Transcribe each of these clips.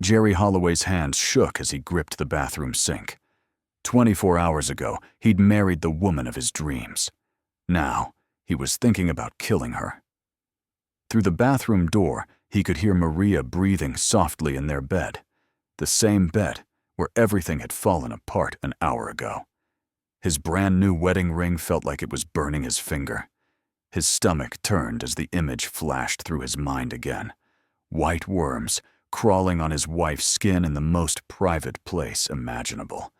Jerry Holloway's hands shook as he gripped the bathroom sink. 24 hours ago, he'd married the woman of his dreams. Now, he was thinking about killing her. Through the bathroom door, he could hear Maria breathing softly in their bed. The same bed where everything had fallen apart an hour ago. His brand new wedding ring felt like it was burning his finger. His stomach turned as the image flashed through his mind again. White worms crawling on his wife's skin in the most private place imaginable.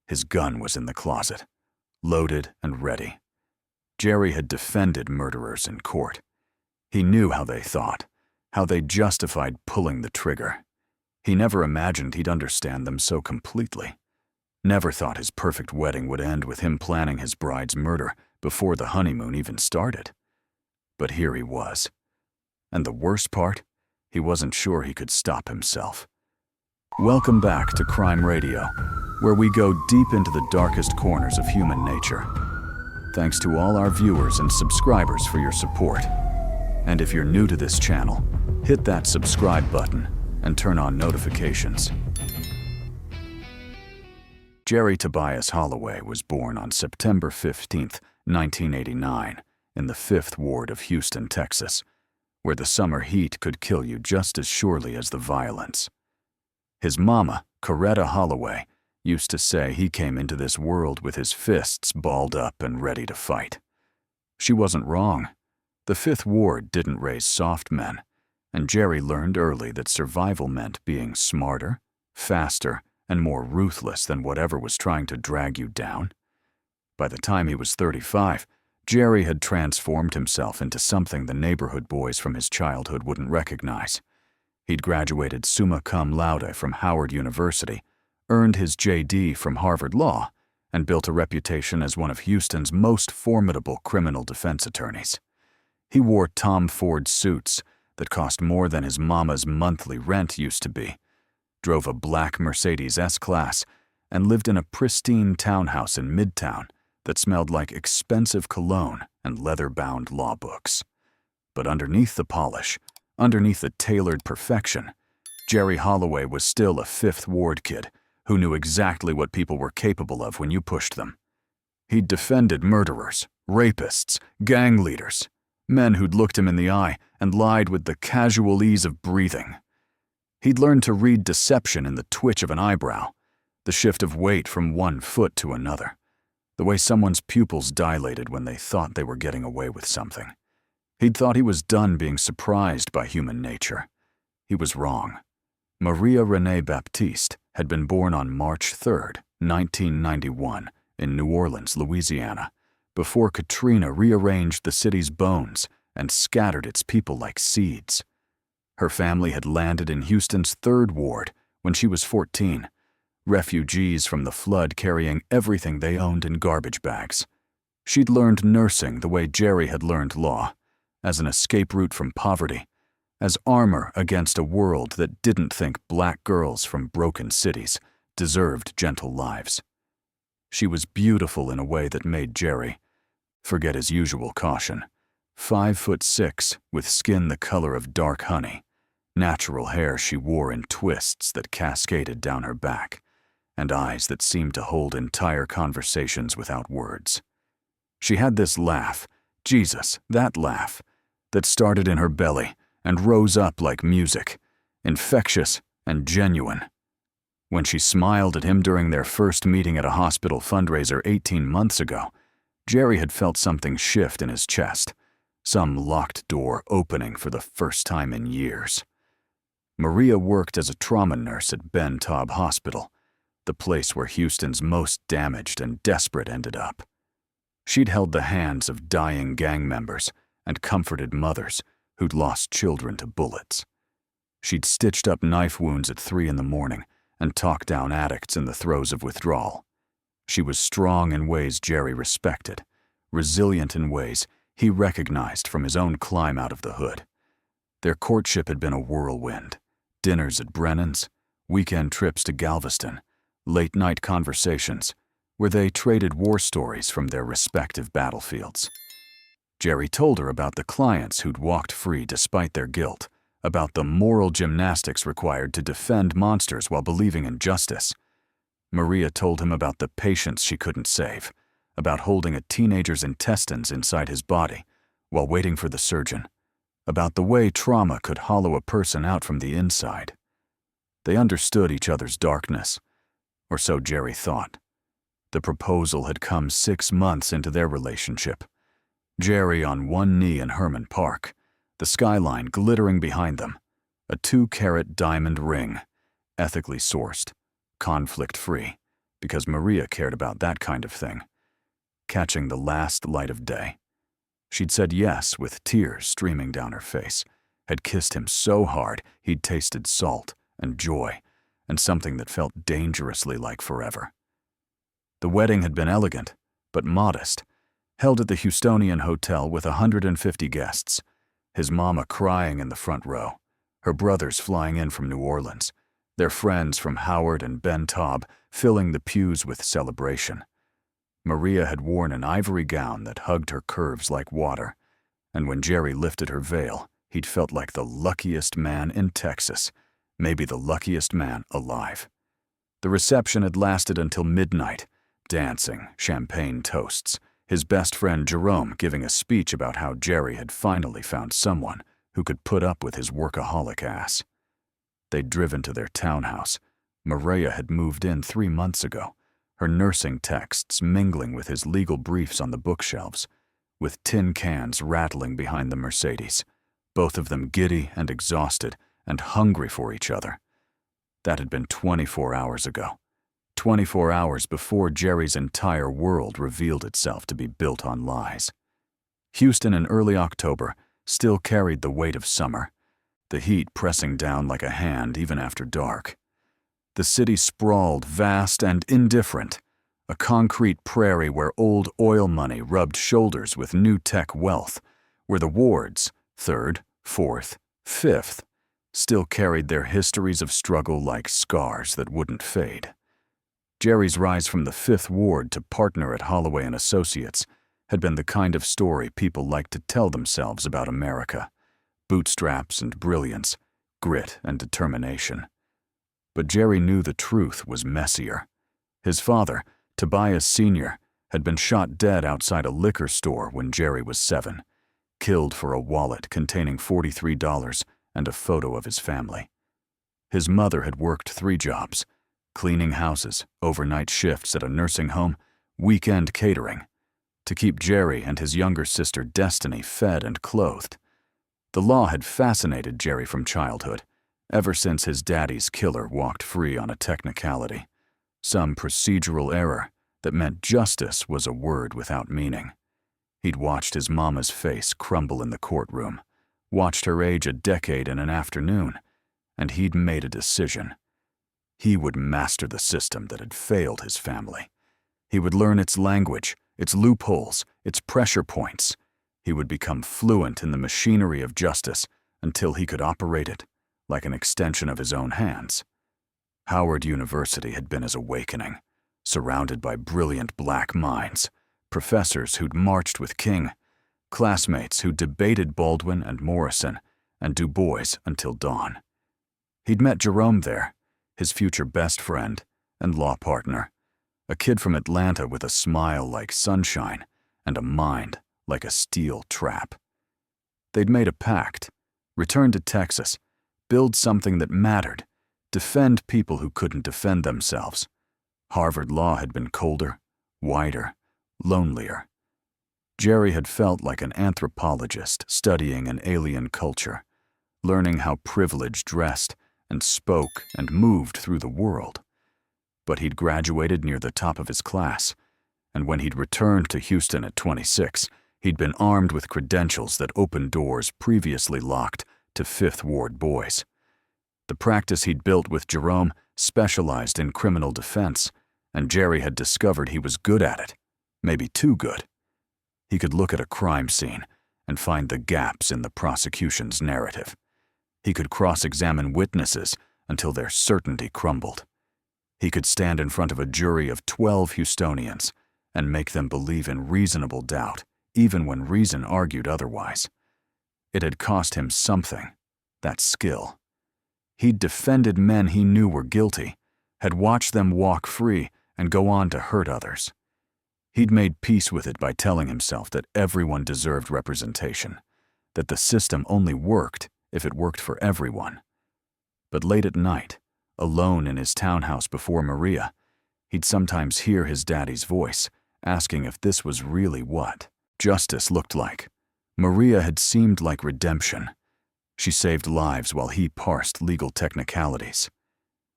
His gun was in the closet, loaded and ready. Jerry had defended murderers in court. He knew how they thought, how they justified pulling the trigger. He never imagined he'd understand them so completely. Never thought his perfect wedding would end with him planning his bride's murder before the honeymoon even started. But here he was. And the worst part, he wasn't sure he could stop himself. Welcome back to Crime Radio, where we go deep into the darkest corners of human nature. Thanks to all our viewers and subscribers for your support. And if you're new to this channel, hit that subscribe button and turn on notifications. Jerry Tobias Holloway was born on September 15, 1989, in the 5th Ward of Houston, Texas, where the summer heat could kill you just as surely as the violence. His mama, Coretta Holloway, used to say he came into this world with his fists balled up and ready to fight. She wasn't wrong. The 5th Ward didn't raise soft men, and Jerry learned early that survival meant being smarter, faster, and more ruthless than whatever was trying to drag you down. By the time he was 35, Jerry had transformed himself into something the neighborhood boys from his childhood wouldn't recognize. He'd graduated summa cum laude from Howard University, earned his JD from Harvard Law, and built a reputation as one of Houston's most formidable criminal defense attorneys. He wore Tom Ford suits that cost more than his mama's monthly rent used to be, drove a black Mercedes S-Class, and lived in a pristine townhouse in Midtown that smelled like expensive cologne and leather-bound law books. But underneath the polish, underneath the tailored perfection, Jerry Holloway was still a 5th Ward kid who knew exactly what people were capable of when you pushed them. He'd defended murderers, rapists, gang leaders, men who'd looked him in the eye and lied with the casual ease of breathing. He'd learned to read deception in the twitch of an eyebrow, the shift of weight from one foot to another, the way someone's pupils dilated when they thought they were getting away with something. He'd thought he was done being surprised by human nature. He was wrong. Maria Renee Baptiste had been born on March 3, 1991, in New Orleans, Louisiana, before Katrina rearranged the city's bones and scattered its people like seeds. Her family had landed in Houston's 3rd Ward when she was 14, refugees from the flood carrying everything they owned in garbage bags. She'd learned nursing the way Jerry had learned law, as an escape route from poverty, as armor against a world that didn't think black girls from broken cities deserved gentle lives. She was beautiful in a way that made Jerry forget his usual caution. 5'6", with skin the color of dark honey, natural hair she wore in twists that cascaded down her back, and eyes that seemed to hold entire conversations without words. She had this laugh, Jesus, that laugh, that started in her belly and rose up like music, infectious and genuine. When she smiled at him during their first meeting at a hospital fundraiser 18 months ago, Jerry had felt something shift in his chest, some locked door opening for the first time in years. Maria worked as a trauma nurse at Ben Taub Hospital, the place where Houston's most damaged and desperate ended up. She'd held the hands of dying gang members and comforted mothers who'd lost children to bullets. She'd stitched up knife wounds at 3 in the morning and talked down addicts in the throes of withdrawal. She was strong in ways Jerry respected, resilient in ways he recognized from his own climb out of the hood. Their courtship had been a whirlwind. Dinners at Brennan's, weekend trips to Galveston, late-night conversations where they traded war stories from their respective battlefields. Jerry told her about the clients who'd walked free despite their guilt, about the moral gymnastics required to defend monsters while believing in justice. Maria told him about the patients she couldn't save, about holding a teenager's intestines inside his body while waiting for the surgeon, about the way trauma could hollow a person out from the inside. They understood each other's darkness, or so Jerry thought. The proposal had come 6 months into their relationship. Jerry on one knee in Herman Park, the skyline glittering behind them, a 2-carat diamond ring, ethically sourced, conflict-free, because Maria cared about that kind of thing, catching the last light of day. She'd said yes with tears streaming down her face, had kissed him so hard he'd tasted salt and joy and something that felt dangerously like forever. The wedding had been elegant, but modest, held at the Houstonian Hotel with 150 guests, his mama crying in the front row, her brothers flying in from New Orleans, their friends from Howard and Ben Taub filling the pews with celebration. Maria had worn an ivory gown that hugged her curves like water, and when Jerry lifted her veil, he'd felt like the luckiest man in Texas, maybe the luckiest man alive. The reception had lasted until midnight, dancing, champagne toasts, his best friend Jerome giving a speech about how Jerry had finally found someone who could put up with his workaholic ass. They'd driven to their townhouse. Maria had moved in 3 months ago, her nursing texts mingling with his legal briefs on the bookshelves, with tin cans rattling behind the Mercedes, both of them giddy and exhausted and hungry for each other. That had been 24 hours ago. 24 hours before Jerry's entire world revealed itself to be built on lies. Houston in early October still carried the weight of summer, the heat pressing down like a hand even after dark. The city sprawled vast and indifferent, a concrete prairie where old oil money rubbed shoulders with new tech wealth, where the wards, 3rd, 4th, 5th, still carried their histories of struggle like scars that wouldn't fade. Jerry's rise from the 5th Ward to partner at Holloway & Associates had been the kind of story people liked to tell themselves about America. Bootstraps and brilliance, grit and determination. But Jerry knew the truth was messier. His father, Tobias Sr., had been shot dead outside a liquor store when Jerry was 7, killed for a wallet containing $43 and a photo of his family. His mother had worked 3 jobs, cleaning houses, overnight shifts at a nursing home, weekend catering, to keep Jerry and his younger sister Destiny fed and clothed. The law had fascinated Jerry from childhood, ever since his daddy's killer walked free on a technicality, some procedural error that meant justice was a word without meaning. He'd watched his mama's face crumble in the courtroom, watched her age a decade in an afternoon, and he'd made a decision. He would master the system that had failed his family. He would learn its language, its loopholes, its pressure points. He would become fluent in the machinery of justice until he could operate it like an extension of his own hands. Howard University had been his awakening, surrounded by brilliant black minds, professors who'd marched with King, classmates who debated Baldwin and Morrison and Du Bois until dawn. He'd met Jerome there, his future best friend and law partner, a kid from Atlanta with a smile like sunshine and a mind like a steel trap. They'd made a pact, return to Texas, build something that mattered, defend people who couldn't defend themselves. Harvard Law had been colder, wider, lonelier. Jerry had felt like an anthropologist studying an alien culture, learning how privilege dressed and spoke and moved through the world. But he'd graduated near the top of his class, and when he'd returned to Houston at 26, he'd been armed with credentials that opened doors previously locked to 5th Ward boys. The practice he'd built with Jerome specialized in criminal defense, and Jerry had discovered he was good at it, maybe too good. He could look at a crime scene and find the gaps in the prosecution's narrative. He could cross-examine witnesses until their certainty crumbled. He could stand in front of a jury of 12 Houstonians and make them believe in reasonable doubt, even when reason argued otherwise. It had cost him something, that skill. He'd defended men he knew were guilty, had watched them walk free and go on to hurt others. He'd made peace with it by telling himself that everyone deserved representation, that the system only worked if it worked for everyone. But late at night, alone in his townhouse before Maria, he'd sometimes hear his daddy's voice, asking if this was really what justice looked like. Maria had seemed like redemption. She saved lives while he parsed legal technicalities.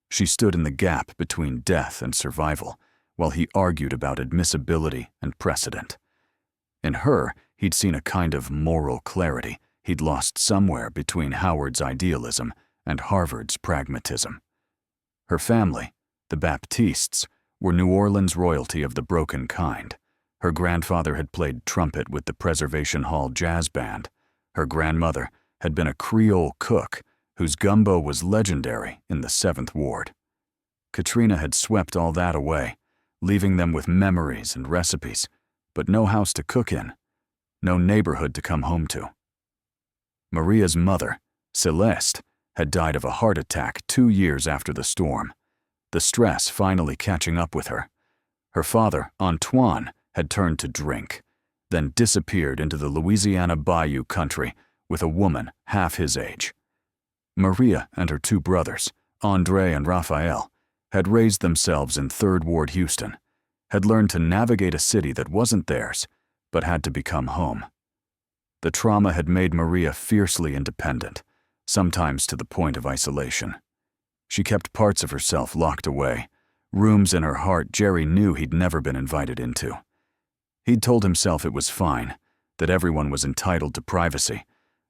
She stood in the gap between death and survival, while he argued about admissibility and precedent. In her, he'd seen a kind of moral clarity he'd lost somewhere between Howard's idealism and Harvard's pragmatism. Her family, the Baptistes, were New Orleans royalty of the broken kind. Her grandfather had played trumpet with the Preservation Hall Jazz Band. Her grandmother had been a Creole cook whose gumbo was legendary in the 7th Ward. Katrina had swept all that away, leaving them with memories and recipes, but no house to cook in, no neighborhood to come home to. Maria's mother, Celeste, had died of a heart attack 2 years after the storm, the stress finally catching up with her. Her father, Antoine, had turned to drink, then disappeared into the Louisiana Bayou country with a woman half his age. Maria and her 2 brothers, Andre and Raphael, had raised themselves in 3rd Ward Houston, had learned to navigate a city that wasn't theirs, but had to become home. The trauma had made Maria fiercely independent, sometimes to the point of isolation. She kept parts of herself locked away, rooms in her heart Jerry knew he'd never been invited into. He'd told himself it was fine, that everyone was entitled to privacy,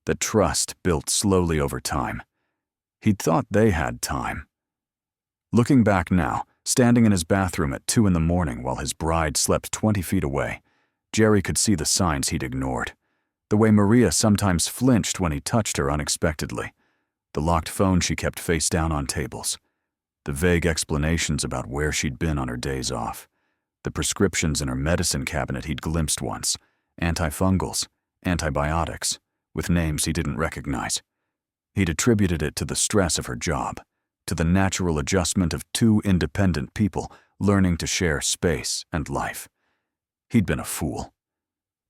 that trust built slowly over time. He'd thought they had time. Looking back now, standing in his bathroom at 2 a.m. while his bride slept 20 feet away, Jerry could see the signs he'd ignored. The way Maria sometimes flinched when he touched her unexpectedly, the locked phone she kept face down on tables, the vague explanations about where she'd been on her days off, the prescriptions in her medicine cabinet he'd glimpsed once, antifungals, antibiotics, with names he didn't recognize. He'd attributed it to the stress of her job, to the natural adjustment of 2 independent people learning to share space and life. He'd been a fool.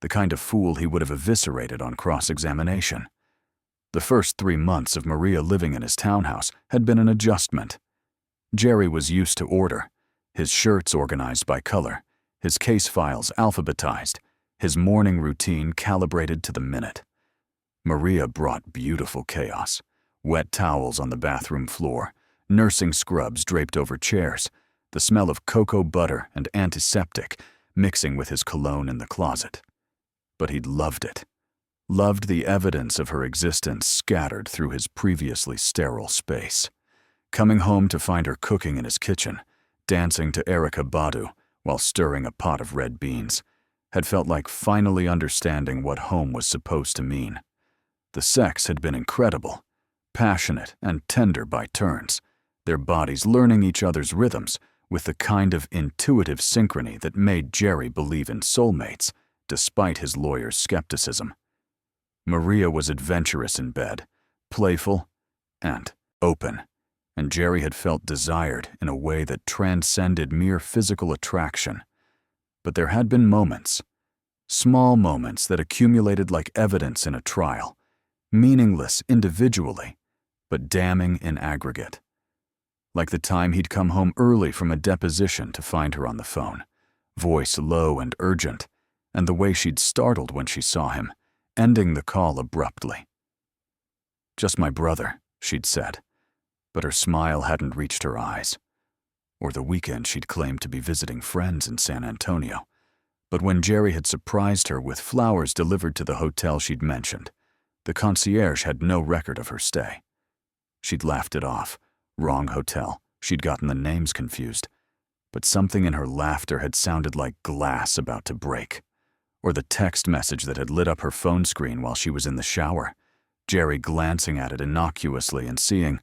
The kind of fool he would have eviscerated on cross-examination. The first 3 months of Maria living in his townhouse had been an adjustment. Jerry was used to order, his shirts organized by color, his case files alphabetized, his morning routine calibrated to the minute. Maria brought beautiful chaos, wet towels on the bathroom floor, nursing scrubs draped over chairs, the smell of cocoa butter and antiseptic mixing with his cologne in the closet. But he'd loved it. Loved the evidence of her existence scattered through his previously sterile space. Coming home to find her cooking in his kitchen, dancing to Erykah Badu while stirring a pot of red beans, had felt like finally understanding what home was supposed to mean. The sex had been incredible, passionate and tender by turns, their bodies learning each other's rhythms with the kind of intuitive synchrony that made Jerry believe in soulmates, despite his lawyer's skepticism. Maria was adventurous in bed, playful and open, and Jerry had felt desired in a way that transcended mere physical attraction. But there had been moments, small moments that accumulated like evidence in a trial, meaningless individually, but damning in aggregate. Like the time he'd come home early from a deposition to find her on the phone, voice low and urgent, and the way she'd startled when she saw him, ending the call abruptly. "Just my brother," she'd said, but her smile hadn't reached her eyes. Or the weekend she'd claimed to be visiting friends in San Antonio, but when Jerry had surprised her with flowers delivered to the hotel she'd mentioned, the concierge had no record of her stay. She'd laughed it off. Wrong hotel. She'd gotten the names confused. But something in her laughter had sounded like glass about to break. Or the text message that had lit up her phone screen while she was in the shower, Jerry glancing at it innocuously and seeing,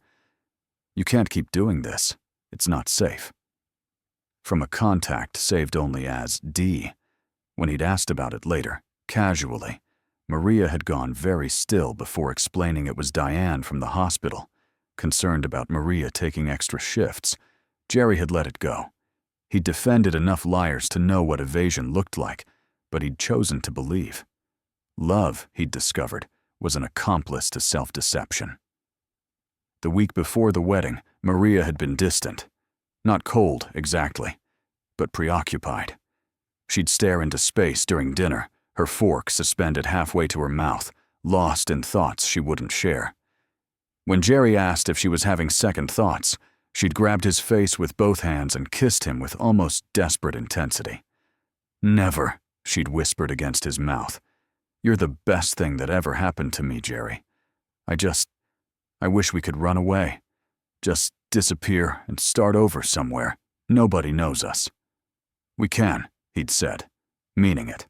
"You can't keep doing this. It's not safe." From a contact saved only as D. When he'd asked about it later, casually, Maria had gone very still before explaining it was Diane from the hospital. Concerned about Maria taking extra shifts, Jerry had let it go. He'd defended enough liars to know what evasion looked like, but he'd chosen to believe. Love, he'd discovered, was an accomplice to self-deception. The week before the wedding, Maria had been distant. Not cold, exactly, but preoccupied. She'd stare into space during dinner, her fork suspended halfway to her mouth, lost in thoughts she wouldn't share. When Jerry asked if she was having second thoughts, she'd grabbed his face with both hands and kissed him with almost desperate intensity. "Never," she'd whispered against his mouth. "You're the best thing that ever happened to me, Jerry. I wish we could run away. Just disappear and start over somewhere. Nobody knows us." "We can," he'd said, meaning it.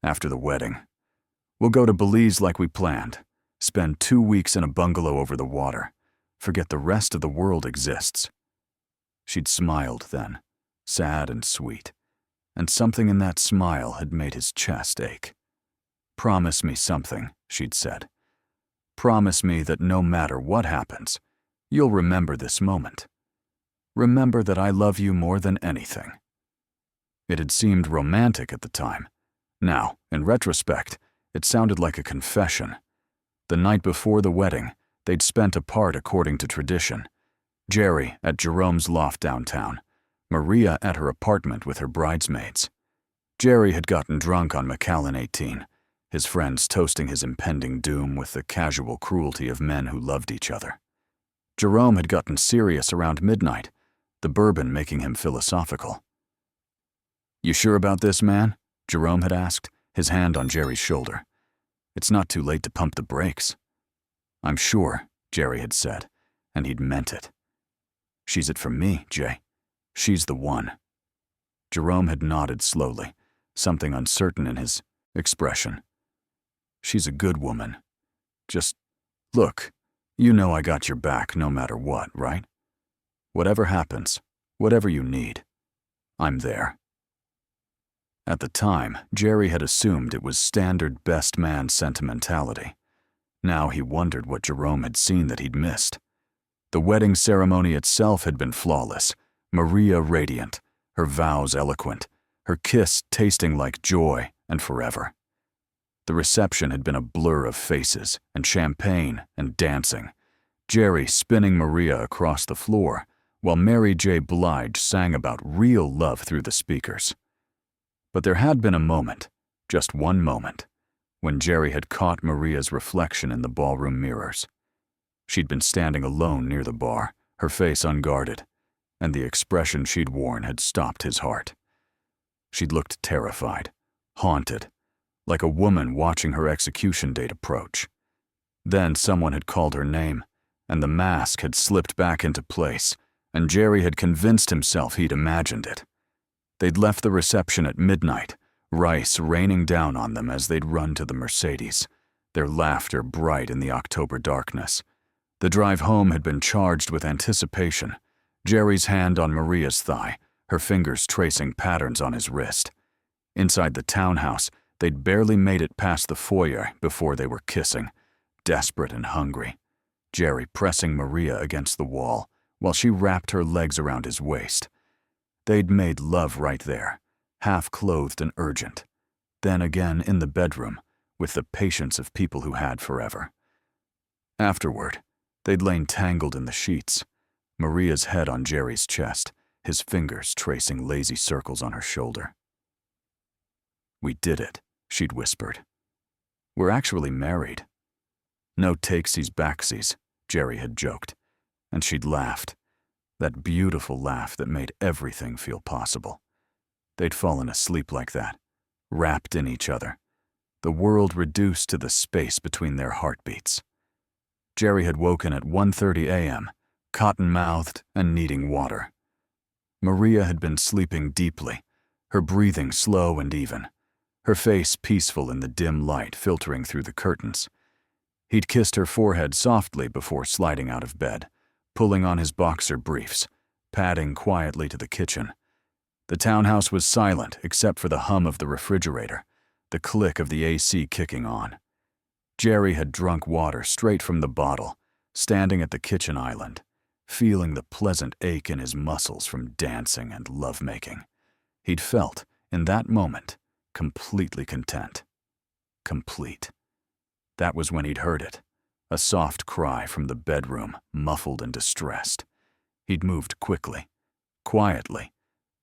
"After the wedding. We'll go to Belize like we planned. Spend 2 weeks in a bungalow over the water. Forget the rest of the world exists." She'd smiled then, sad and sweet, and something in that smile had made his chest ache. "Promise me something," she'd said. "Promise me that no matter what happens, you'll remember this moment. Remember that I love you more than anything." It had seemed romantic at the time. Now, in retrospect, it sounded like a confession. The night before the wedding, they'd spent apart according to tradition. Jerry at Jerome's loft downtown, Maria at her apartment with her bridesmaids. Jerry had gotten drunk on McAllen 18, his friends toasting his impending doom with the casual cruelty of men who loved each other. Jerome had gotten serious around midnight, the bourbon making him philosophical. "You sure about this, man?" Jerome had asked, his hand on Jerry's shoulder. "It's not too late to pump the brakes." "I'm sure," Jerry had said, and he'd meant it. "She's it for me, Jay. She's the one." Jerome had nodded slowly, something uncertain in his expression. "She's a good woman. Just, look, you know I got your back no matter what, right? Whatever happens, whatever you need, I'm there." At the time, Jerry had assumed it was standard best man sentimentality. Now he wondered what Jerome had seen that he'd missed. The wedding ceremony itself had been flawless, Maria radiant, her vows eloquent, her kiss tasting like joy and forever. The reception had been a blur of faces and champagne and dancing, Jerry spinning Maria across the floor, while Mary J. Blige sang about real love through the speakers. But there had been a moment, just one moment, when Jerry had caught Maria's reflection in the ballroom mirrors. She'd been standing alone near the bar, her face unguarded, and the expression she'd worn had stopped his heart. She'd looked terrified, haunted, like a woman watching her execution date approach. Then someone had called her name, and the mask had slipped back into place, and Jerry had convinced himself he'd imagined it. They'd left the reception at midnight, rice raining down on them as they'd run to the Mercedes, their laughter bright in the October darkness. The drive home had been charged with anticipation, Jerry's hand on Maria's thigh, her fingers tracing patterns on his wrist. Inside the townhouse, they'd barely made it past the foyer before they were kissing, desperate and hungry, Jerry pressing Maria against the wall while she wrapped her legs around his waist. They'd made love right there, half-clothed and urgent. Then again in the bedroom, with the patience of people who had forever. Afterward, they'd lain tangled in the sheets, Maria's head on Jerry's chest, his fingers tracing lazy circles on her shoulder. "We did it," she'd whispered. "We're actually married." "No takesies backsies," Jerry had joked, and she'd laughed. That beautiful laugh that made everything feel possible. They'd fallen asleep like that, wrapped in each other, the world reduced to the space between their heartbeats. Jerry had woken at 1:30 a.m., cotton-mouthed and needing water. Maria had been sleeping deeply, her breathing slow and even, her face peaceful in the dim light filtering through the curtains. He'd kissed her forehead softly before sliding out of bed, pulling on his boxer briefs, padding quietly to the kitchen. The townhouse was silent except for the hum of the refrigerator, the click of the AC kicking on. Jerry had drunk water straight from the bottle, standing at the kitchen island, feeling the pleasant ache in his muscles from dancing and lovemaking. He'd felt, in that moment, completely content. Complete. That was when he'd heard it, a soft cry from the bedroom, muffled and distressed. He'd moved quickly, quietly,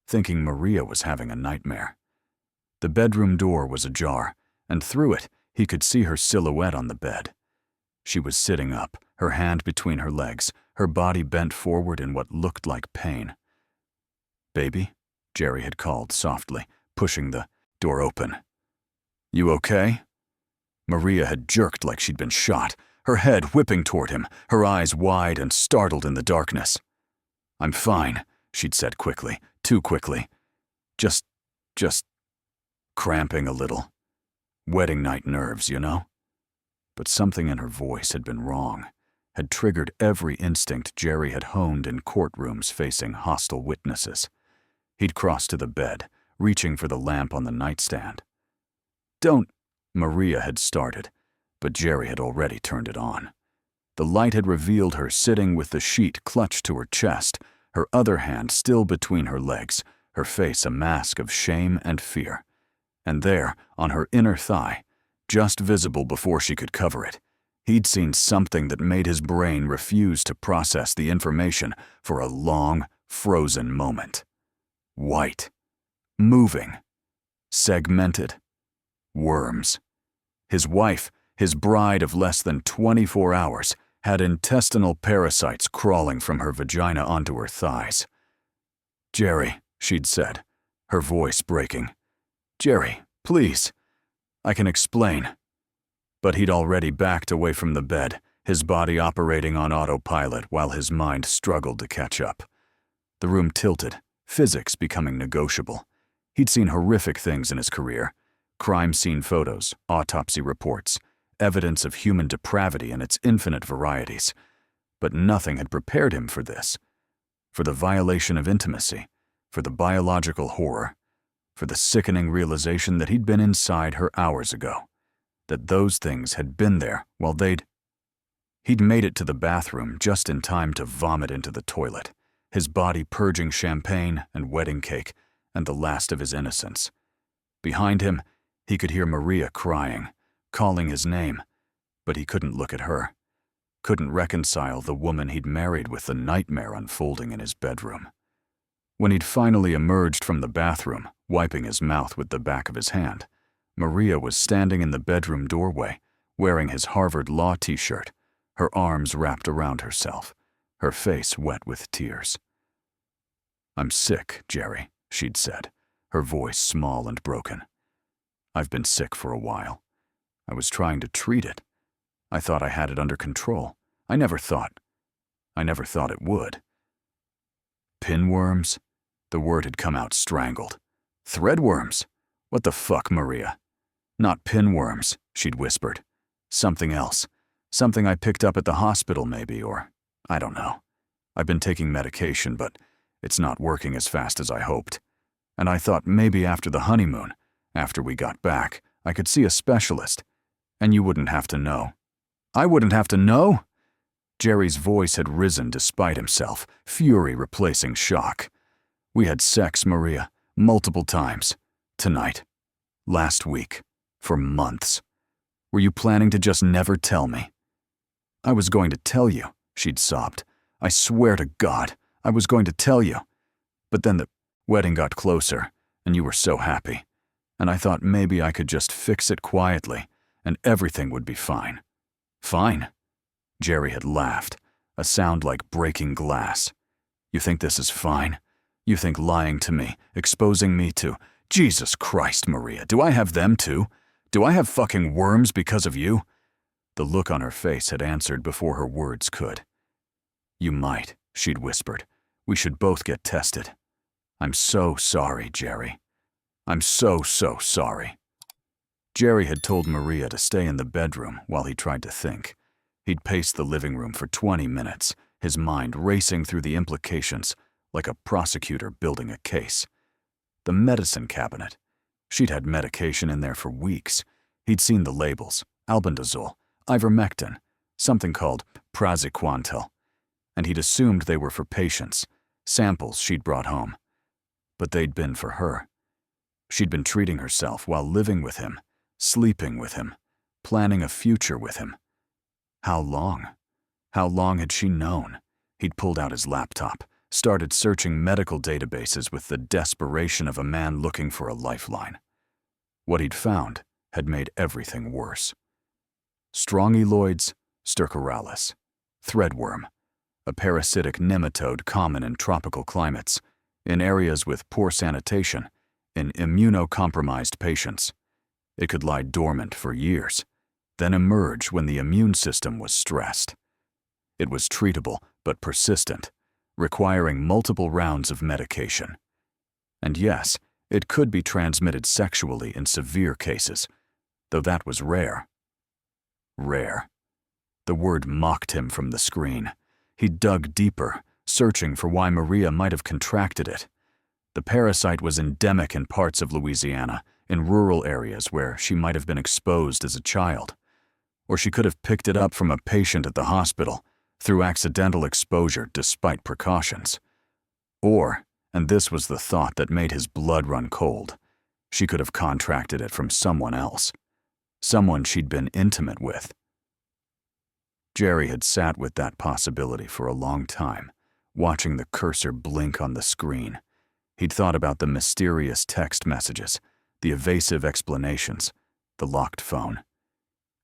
thinking Maria was having a nightmare. The bedroom door was ajar, and through it, he could see her silhouette on the bed. She was sitting up, her hand between her legs, her body bent forward in what looked like pain. "Baby?" Jerry had called softly, pushing the door open. "You okay?" Maria had jerked like she'd been shot, her head whipping toward him, her eyes wide and startled in the darkness. "I'm fine," she'd said quickly, too quickly. Just cramping a little. Wedding night nerves, you know?" But something in her voice had been wrong, had triggered every instinct Jerry had honed in courtrooms facing hostile witnesses. He'd crossed to the bed, reaching for the lamp on the nightstand. "Don't," Maria had started, but Jerry had already turned it on. The light had revealed her sitting with the sheet clutched to her chest, her other hand still between her legs, her face a mask of shame and fear. And there, on her inner thigh, just visible before she could cover it, he'd seen something that made his brain refuse to process the information for a long, frozen moment. White. Moving. Segmented. Worms. His wife, his bride of less than 24 hours, had intestinal parasites crawling from her vagina onto her thighs. "Jerry," she'd said, her voice breaking. "Jerry, please. I can explain." But he'd already backed away from the bed, his body operating on autopilot while his mind struggled to catch up. The room tilted, physics becoming negotiable. He'd seen horrific things in his career. Crime scene photos, autopsy reports, evidence of human depravity in its infinite varieties. But nothing had prepared him for this. For the violation of intimacy, for the biological horror, for the sickening realization that he'd been inside her hours ago, that those things had been there while He'd made it to the bathroom just in time to vomit into the toilet, his body purging champagne and wedding cake and the last of his innocence. Behind him, he could hear Maria crying, calling his name, but he couldn't look at her, couldn't reconcile the woman he'd married with the nightmare unfolding in his bedroom. When he'd finally emerged from the bathroom, wiping his mouth with the back of his hand, Maria was standing in the bedroom doorway, wearing his Harvard Law t-shirt, her arms wrapped around herself, her face wet with tears. "I'm sick, Jerry," she'd said, her voice small and broken. "I've been sick for a while. I was trying to treat it. I thought I had it under control. I never thought it would." "Pinworms?" The word had come out strangled. "Threadworms? What the fuck, Maria?" "Not pinworms," she'd whispered. "Something else. Something I picked up at the hospital maybe, or I don't know. I've been taking medication, but it's not working as fast as I hoped. And I thought maybe after the honeymoon, after we got back, I could see a specialist. And you wouldn't have to know." "I wouldn't have to know?" Jerry's voice had risen despite himself, fury replacing shock. "We had sex, Maria, multiple times. Tonight. Last week. For months. Were you planning to just never tell me?" "I was going to tell you," she'd sobbed. "I swear to God, I was going to tell you. But then the wedding got closer, and you were so happy. And I thought maybe I could just fix it quietly, and everything would be fine." "Fine?" Jerry had laughed, a sound like breaking glass. "You think this is fine? You think lying to me, exposing me to... Jesus Christ, Maria, do I have them too? Do I have fucking worms because of you?" The look on her face had answered before her words could. "You might," she'd whispered. "We should both get tested. I'm so sorry, Jerry. I'm so sorry." Jerry had told Maria to stay in the bedroom while he tried to think. He'd paced the living room for 20 minutes, his mind racing through the implications like a prosecutor building a case. The medicine cabinet. She'd had medication in there for weeks. He'd seen the labels: albendazole, ivermectin, something called praziquantel, and he'd assumed they were for patients, samples she'd brought home. But they'd been for her. She'd been treating herself while living with him, sleeping with him, planning a future with him. How long? How long had she known? He'd pulled out his laptop, started searching medical databases with the desperation of a man looking for a lifeline. What he'd found had made everything worse. Strongyloids stercoralis, threadworm, a parasitic nematode common in tropical climates, in areas with poor sanitation, in immunocompromised patients. It could lie dormant for years, then emerge when the immune system was stressed. It was treatable but persistent, requiring multiple rounds of medication. And yes, it could be transmitted sexually in severe cases, though that was rare. Rare. The word mocked him from the screen. He dug deeper, searching for why Maria might have contracted it. The parasite was endemic in parts of Louisiana, in rural areas where she might have been exposed as a child. Or she could have picked it up from a patient at the hospital, through accidental exposure despite precautions. Or, and this was the thought that made his blood run cold, she could have contracted it from someone else. Someone she'd been intimate with. Jerry had sat with that possibility for a long time, watching the cursor blink on the screen. He'd thought about the mysterious text messages, the evasive explanations, the locked phone.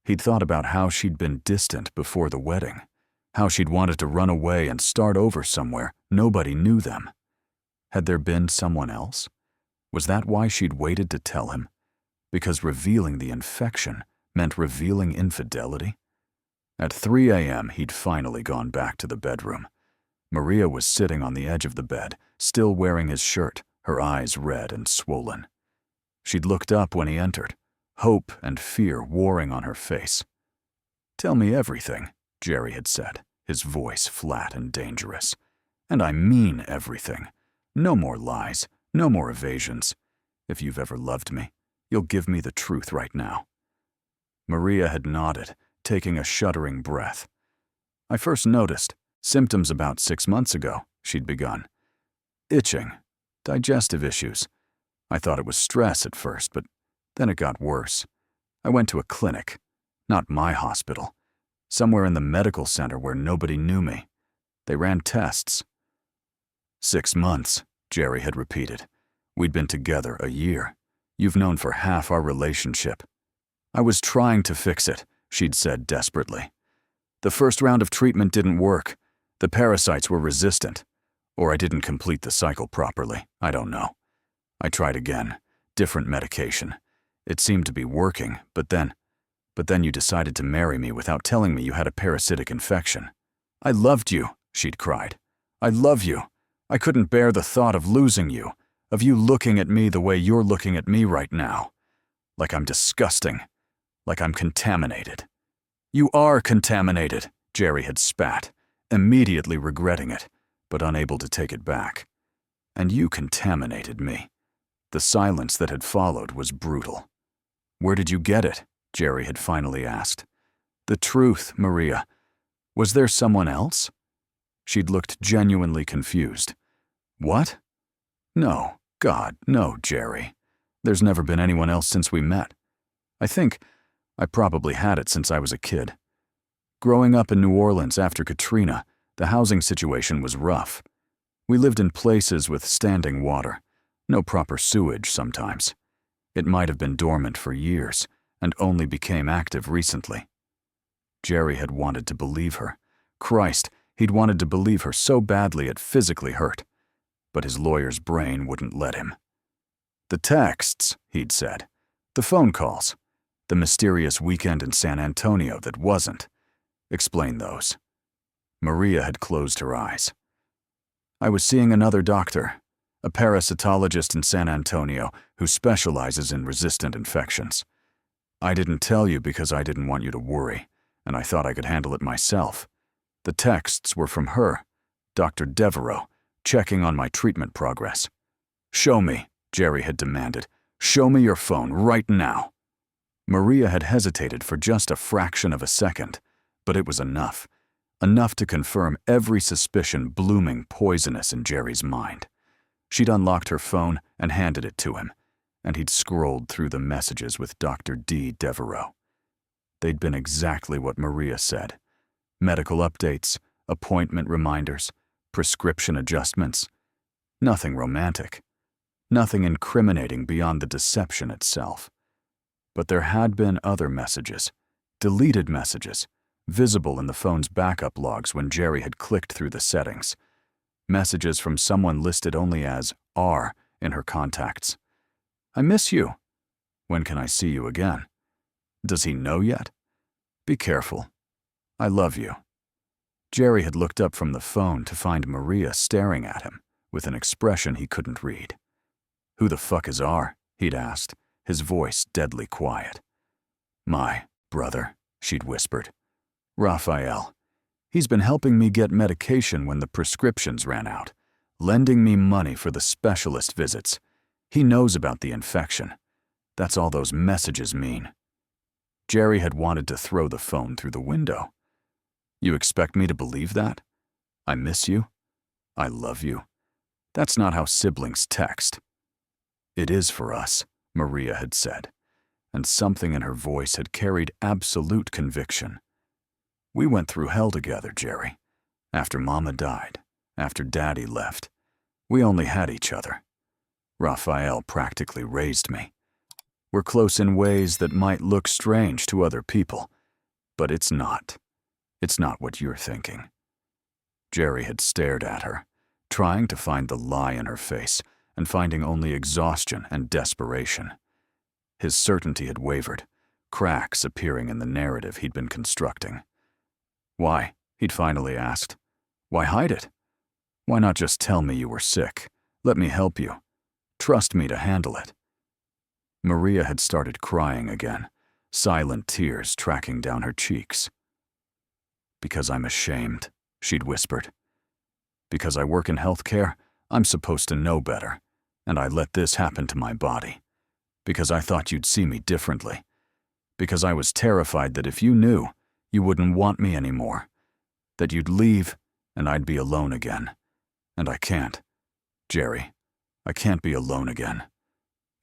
He'd thought about how she'd been distant before the wedding, how she'd wanted to run away and start over somewhere nobody knew them. Had there been someone else? Was that why she'd waited to tell him? Because revealing the infection meant revealing infidelity? At 3 a.m., he'd finally gone back to the bedroom. Maria was sitting on the edge of the bed, still wearing his shirt, her eyes red and swollen. She'd looked up when he entered, hope and fear warring on her face. "Tell me everything," Jerry had said, his voice flat and dangerous. "And I mean everything. No more lies, no more evasions. If you've ever loved me, you'll give me the truth right now." Maria had nodded, taking a shuddering breath. "I first noticed symptoms about 6 months ago," she'd begun. "Itching, digestive issues. I thought it was stress at first, but then it got worse. I went to a clinic, not my hospital, somewhere in the medical center where nobody knew me. They ran tests." 6 months, Jerry had repeated. "We'd been together a year. You've known for half our relationship." "I was trying to fix it," she'd said desperately. "The first round of treatment didn't work. The parasites were resistant. Or I didn't complete the cycle properly. I don't know. I tried again, different medication. It seemed to be working, but then you decided to marry me without telling me you had a parasitic infection. I loved you," she'd cried. "I love you. I couldn't bear the thought of losing you, of you looking at me the way you're looking at me right now. Like I'm disgusting. Like I'm contaminated." "You are contaminated," Jerry had spat, immediately regretting it, but unable to take it back. "And you contaminated me." The silence that had followed was brutal. "Where did you get it?" Jerry had finally asked. "The truth, Maria. Was there someone else?" She'd looked genuinely confused. "What?" "No, God, no, Jerry. There's never been anyone else since we met. I think I probably had it since I was a kid. Growing up in New Orleans after Katrina, the housing situation was rough. We lived in places with standing water, no proper sewage sometimes. It might have been dormant for years and only became active recently." Jerry had wanted to believe her. Christ, he'd wanted to believe her so badly it physically hurt. But his lawyer's brain wouldn't let him. "The texts," he'd said. "The phone calls. The mysterious weekend in San Antonio that wasn't. Explain those." Maria had closed her eyes. "I was seeing another doctor, a parasitologist in San Antonio who specializes in resistant infections. I didn't tell you because I didn't want you to worry, and I thought I could handle it myself. The texts were from her, Dr. Devereaux, checking on my treatment progress." "Show me," Jerry had demanded. Show me your phone right now." Maria had hesitated for just a fraction of a second, but it was enough. Enough to confirm every suspicion blooming poisonous in Jerry's mind. She'd unlocked her phone and handed it to him, and he'd scrolled through the messages with Dr. D. Devereaux. They'd been exactly what Maria said. Medical updates, appointment reminders, prescription adjustments. Nothing romantic. Nothing incriminating beyond the deception itself. But there had been other messages, deleted messages, visible in the phone's backup logs when Jerry had clicked through the settings. Messages from someone listed only as R in her contacts. "I miss you. When can I see you again? Does he know yet? Be careful. I love you." Jerry had looked up from the phone to find Maria staring at him with an expression he couldn't read. "Who the fuck is R?" he'd asked, his voice deadly quiet. "My brother," she'd whispered. "Raphael. He's been helping me get medication when the prescriptions ran out, lending me money for the specialist visits. He knows about the infection. That's all those messages mean." Jerry had wanted to throw the phone through the window. "You expect me to believe that? I miss you? I love you? That's not how siblings text." "It is for us," Maria had said, and something in her voice had carried absolute conviction. "We went through hell together, Jerry. After Mama died, after Daddy left, we only had each other. Raphael practically raised me. We're close in ways that might look strange to other people, but it's not. It's not what you're thinking." Jerry had stared at her, trying to find the lie in her face and finding only exhaustion and desperation. His certainty had wavered, cracks appearing in the narrative he'd been constructing. "Why?" he'd finally asked. "Why hide it? Why not just tell me you were sick? Let me help you. Trust me to handle it." Maria had started crying again, silent tears tracking down her cheeks. "Because I'm ashamed," she'd whispered. "Because I work in healthcare, I'm supposed to know better, and I let this happen to my body. Because I thought you'd see me differently. Because I was terrified that if you knew, you wouldn't want me anymore. That you'd leave, and I'd be alone again. And I can't. Jerry, I can't be alone again.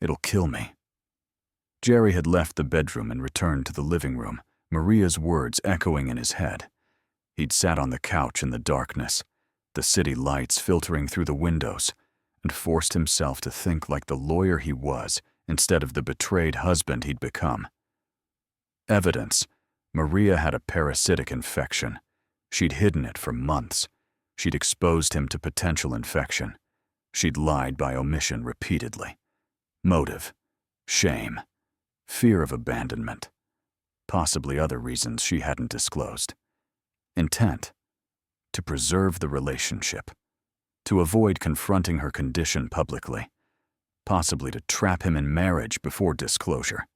It'll kill me." Jerry had left the bedroom and returned to the living room, Maria's words echoing in his head. He'd sat on the couch in the darkness, the city lights filtering through the windows, and forced himself to think like the lawyer he was instead of the betrayed husband he'd become. Evidence. Maria had a parasitic infection. She'd hidden it for months. She'd exposed him to potential infection. She'd lied by omission repeatedly. Motive. Shame. Fear of abandonment. Possibly other reasons she hadn't disclosed. Intent. To preserve the relationship. To avoid confronting her condition publicly. Possibly to trap him in marriage before disclosure.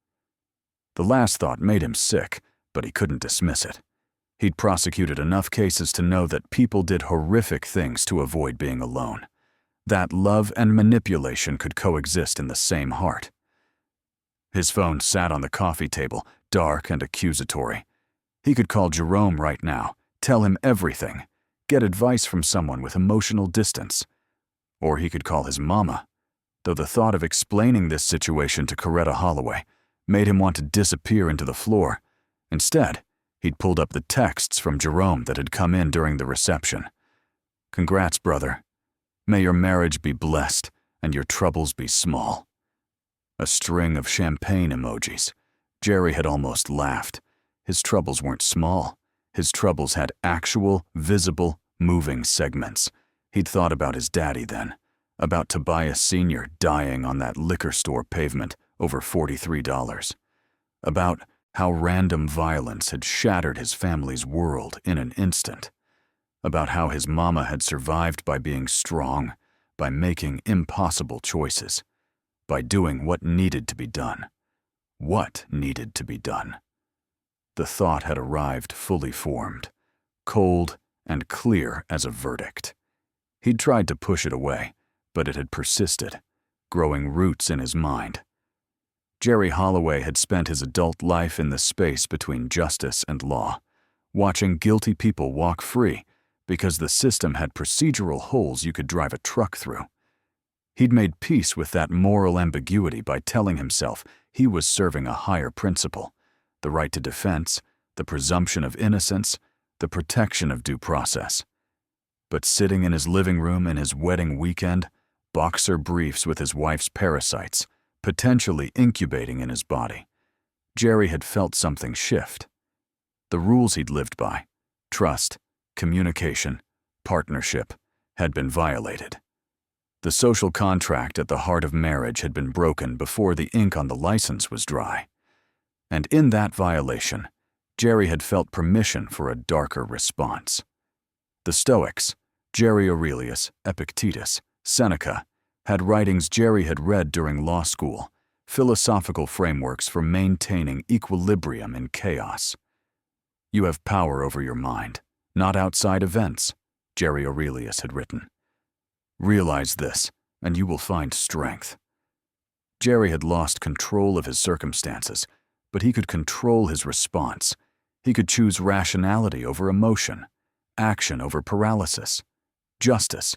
The last thought made him sick, but he couldn't dismiss it. He'd prosecuted enough cases to know that people did horrific things to avoid being alone. That love and manipulation could coexist in the same heart. His phone sat on the coffee table, dark and accusatory. He could call Jerome right now, tell him everything, get advice from someone with emotional distance. Or he could call his mama, though the thought of explaining this situation to Coretta Holloway made him want to disappear into the floor. Instead, he'd pulled up the texts from Jerome that had come in during the reception. "Congrats, brother. May your marriage be blessed and your troubles be small." A string of champagne emojis. Jerry had almost laughed. His troubles weren't small. His troubles had actual, visible, moving segments. He'd thought about his daddy then, about Tobias Sr. dying on that liquor store pavement over $43, about how random violence had shattered his family's world in an instant, about how his mama had survived by being strong, by making impossible choices, by doing what needed to be done. What needed to be done? The thought had arrived fully formed, cold and clear as a verdict. He'd tried to push it away, but it had persisted, growing roots in his mind. Jerry Holloway had spent his adult life in the space between justice and law, watching guilty people walk free because the system had procedural holes you could drive a truck through. He'd made peace with that moral ambiguity by telling himself he was serving a higher principle: the right to defense, the presumption of innocence, the protection of due process. But sitting in his living room in his wedding weekend, boxer briefs with his wife's parasites, potentially incubating in his body, Jerry had felt something shift. The rules he'd lived by, trust, communication, partnership, had been violated. The social contract at the heart of marriage had been broken before the ink on the license was dry. And in that violation, Jerry had felt permission for a darker response. The Stoics, Jerry Aurelius, Epictetus, Seneca, had writings Jerry had read during law school, philosophical frameworks for maintaining equilibrium in chaos. You have power over your mind, not outside events, Jerry Aurelius had written. Realize this, and you will find strength. Jerry had lost control of his circumstances, but he could control his response. He could choose rationality over emotion, action over paralysis, justice,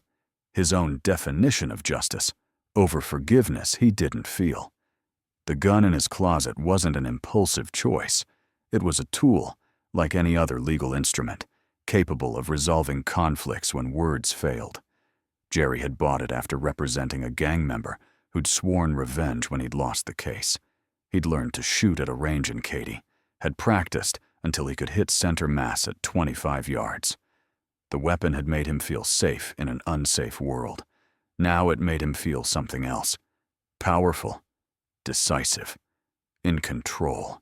his own definition of justice, over forgiveness he didn't feel. The gun in his closet wasn't an impulsive choice. It was a tool, like any other legal instrument, capable of resolving conflicts when words failed. Jerry had bought it after representing a gang member who'd sworn revenge when he'd lost the case. He'd learned to shoot at a range in Katy, had practiced until he could hit center mass at 25 yards. The weapon had made him feel safe in an unsafe world. Now it made him feel something else: powerful, decisive, in control.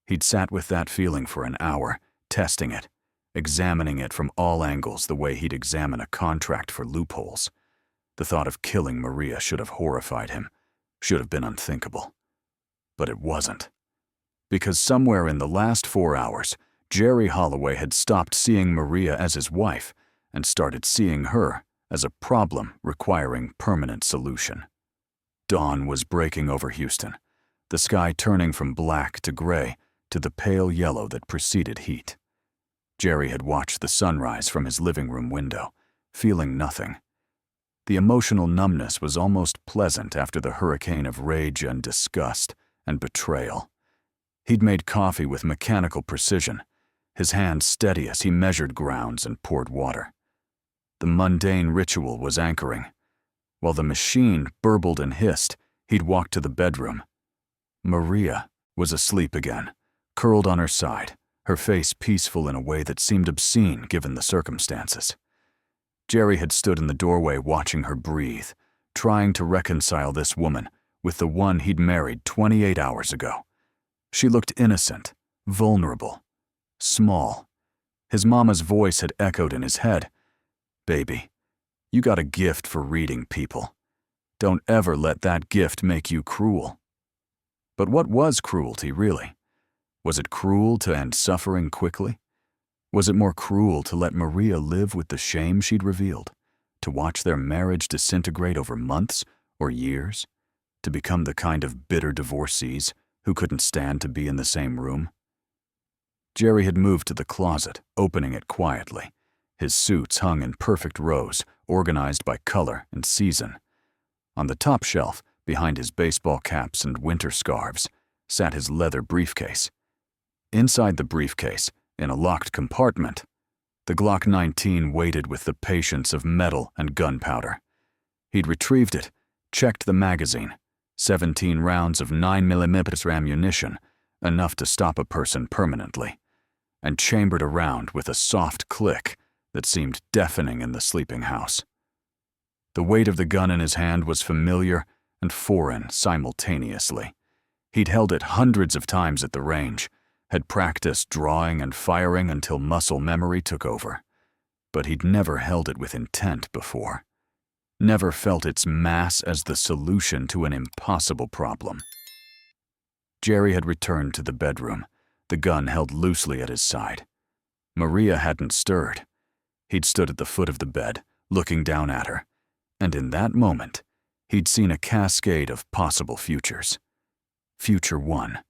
He'd sat with that feeling for an hour, testing it, examining it from all angles the way he'd examine a contract for loopholes. The thought of killing Maria should have horrified him, should have been unthinkable. But it wasn't. Because somewhere in the last 4 hours, Jerry Holloway had stopped seeing Maria as his wife and started seeing her as a problem requiring permanent solution. Dawn was breaking over Houston, the sky turning from black to gray to the pale yellow that preceded heat. Jerry had watched the sunrise from his living room window, feeling nothing. The emotional numbness was almost pleasant after the hurricane of rage and disgust and betrayal. He'd made coffee with mechanical precision, his hands steady as he measured grounds and poured water. The mundane ritual was anchoring. While the machine burbled and hissed, he'd walked to the bedroom. Maria was asleep again, curled on her side, her face peaceful in a way that seemed obscene given the circumstances. Jerry had stood in the doorway watching her breathe, trying to reconcile this woman with the one he'd married 28 hours ago. She looked innocent, vulnerable, small. His mama's voice had echoed in his head. "Baby, you got a gift for reading people. Don't ever let that gift make you cruel." But what was cruelty, really? Was it cruel to end suffering quickly? Was it more cruel to let Maria live with the shame she'd revealed, to watch their marriage disintegrate over months or years, to become the kind of bitter divorcees who couldn't stand to be in the same room? Jerry had moved to the closet, opening it quietly. His suits hung in perfect rows, organized by color and season. On the top shelf, behind his baseball caps and winter scarves, sat his leather briefcase. Inside the briefcase, in a locked compartment, the Glock 19 waited with the patience of metal and gunpowder. He'd retrieved it, checked the magazine, 17 rounds of 9mm ammunition, enough to stop a person permanently, and chambered a round with a soft click that seemed deafening in the sleeping house. The weight of the gun in his hand was familiar and foreign simultaneously. He'd held it hundreds of times at the range, had practiced drawing and firing until muscle memory took over. But he'd never held it with intent before. Never felt its mass as the solution to an impossible problem. Jerry had returned to the bedroom, the gun held loosely at his side. Maria hadn't stirred. He'd stood at the foot of the bed, looking down at her, and in that moment, he'd seen a cascade of possible futures. Future 1.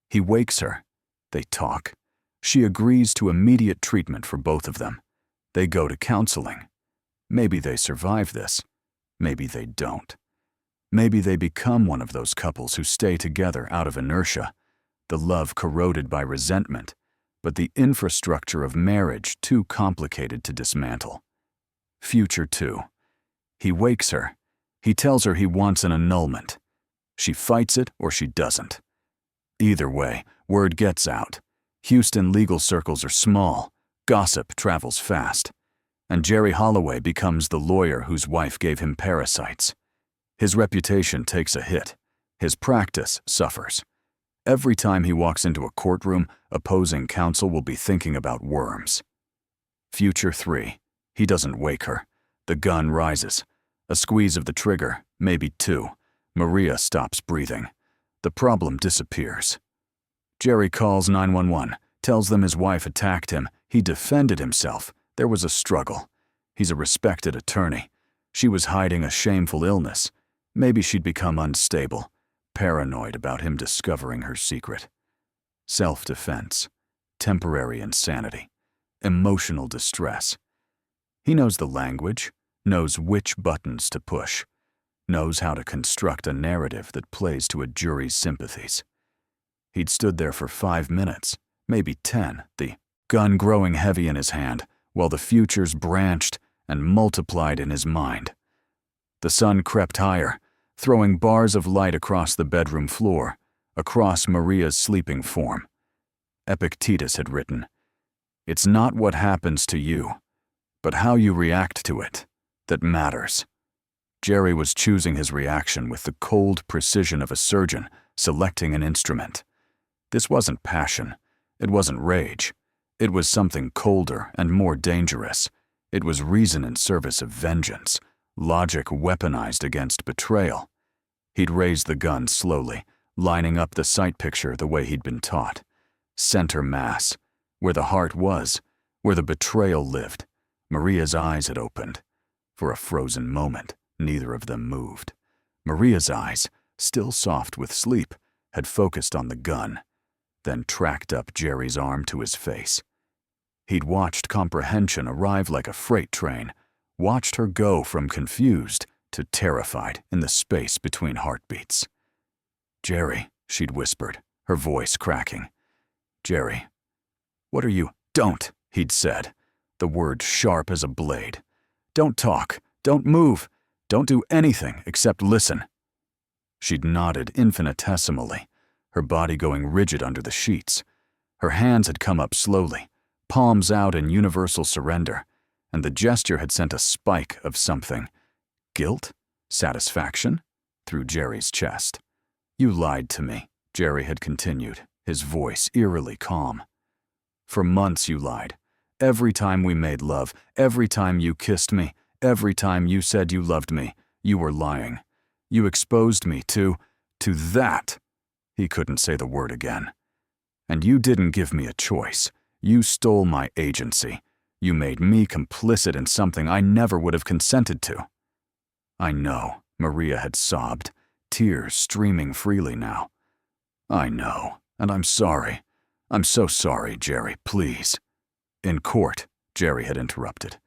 He wakes her. They talk. She agrees to immediate treatment for both of them. They go to counseling. Maybe they survive this. Maybe they don't. Maybe they become one of those couples who stay together out of inertia, the love corroded by resentment, but the infrastructure of marriage too complicated to dismantle. Future 2. He wakes her. He tells her he wants an annulment. She fights it or she doesn't. Either way, word gets out. Houston legal circles are small. Gossip travels fast. And Jerry Holloway becomes the lawyer whose wife gave him parasites. His reputation takes a hit. His practice suffers. Every time he walks into a courtroom, opposing counsel will be thinking about worms. Future 3. He doesn't wake her. The gun rises. A squeeze of the trigger, maybe 2. Maria stops breathing. The problem disappears. Jerry calls 911, tells them his wife attacked him. He defended himself. There was a struggle. He's a respected attorney. She was hiding a shameful illness. Maybe she'd become unstable, paranoid about him discovering her secret. Self-defense, temporary insanity, emotional distress. He knows the language, knows which buttons to push, knows how to construct a narrative that plays to a jury's sympathies. He'd stood there for 5 minutes, maybe 10, the gun growing heavy in his hand, while the futures branched and multiplied in his mind. The sun crept higher, throwing bars of light across the bedroom floor, across Maria's sleeping form. Epictetus had written, "It's not what happens to you, but how you react to it, that matters." Jerry was choosing his reaction with the cold precision of a surgeon selecting an instrument. This wasn't passion. It wasn't rage. It was something colder and more dangerous. It was reason in service of vengeance, logic weaponized against betrayal. He'd raised the gun slowly, lining up the sight picture the way he'd been taught. Center mass, where the heart was, where the betrayal lived. Maria's eyes had opened. For a frozen moment, neither of them moved. Maria's eyes, still soft with sleep, had focused on the gun, then tracked up Jerry's arm to his face. He'd watched comprehension arrive like a freight train, watched her go from confused to terrified in the space between heartbeats. "Jerry," she'd whispered, her voice cracking. "Jerry, what are you—" "Don't," he'd said, the word sharp as a blade. "Don't talk, don't move, don't do anything except listen." She'd nodded infinitesimally, her body going rigid under the sheets. Her hands had come up slowly, palms out in universal surrender, and the gesture had sent a spike of something. Guilt? Satisfaction? Through Jerry's chest. "You lied to me," Jerry had continued, his voice eerily calm. "For months you lied. Every time we made love, every time you kissed me, every time you said you loved me, you were lying. You exposed me to that." He couldn't say the word again. "And you didn't give me a choice. You stole my agency. You made me complicit in something I never would have consented to." "I know," Maria had sobbed, tears streaming freely now. "I know, and I'm sorry. I'm so sorry, Jerry, please." "In court," Jerry had interrupted.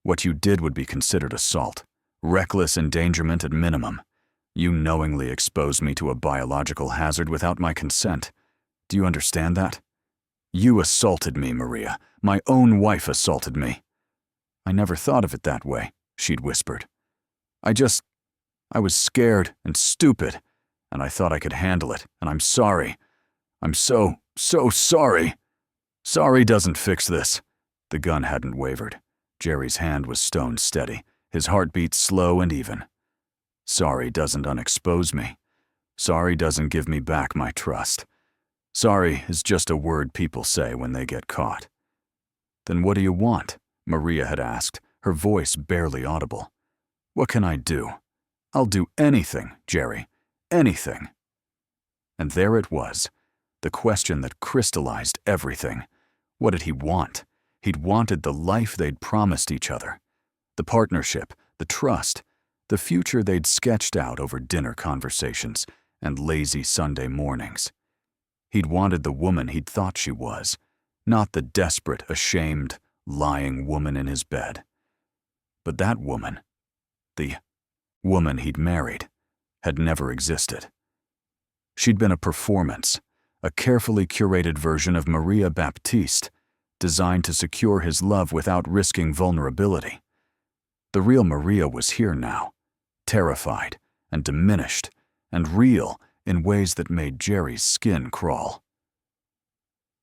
"What you did would be considered assault, reckless endangerment at minimum. You knowingly exposed me to a biological hazard without my consent. Do you understand that? You assaulted me, Maria. My own wife assaulted me." "I never thought of it that way," she'd whispered. I was scared and stupid, and I thought I could handle it, and I'm sorry. I'm so sorry." "Sorry doesn't fix this." The gun hadn't wavered. Jerry's hand was stone steady, his heartbeat slow and even. "Sorry doesn't unexpose me. Sorry doesn't give me back my trust. Sorry is just a word people say when they get caught." "Then what do you want?" Maria had asked, her voice barely audible. "What can I do? I'll do anything, Jerry. Anything." And there it was, the question that crystallized everything. What did he want? He'd wanted the life they'd promised each other. The partnership, the trust, the future they'd sketched out over dinner conversations, and lazy Sunday mornings. He'd wanted the woman he'd thought she was, not the desperate, ashamed, lying woman in his bed. But that woman, the woman he'd married, had never existed. She'd been a performance, a carefully curated version of Maria Baptiste, designed to secure his love without risking vulnerability. The real Maria was here now, terrified and diminished and real in ways that made Jerry's skin crawl.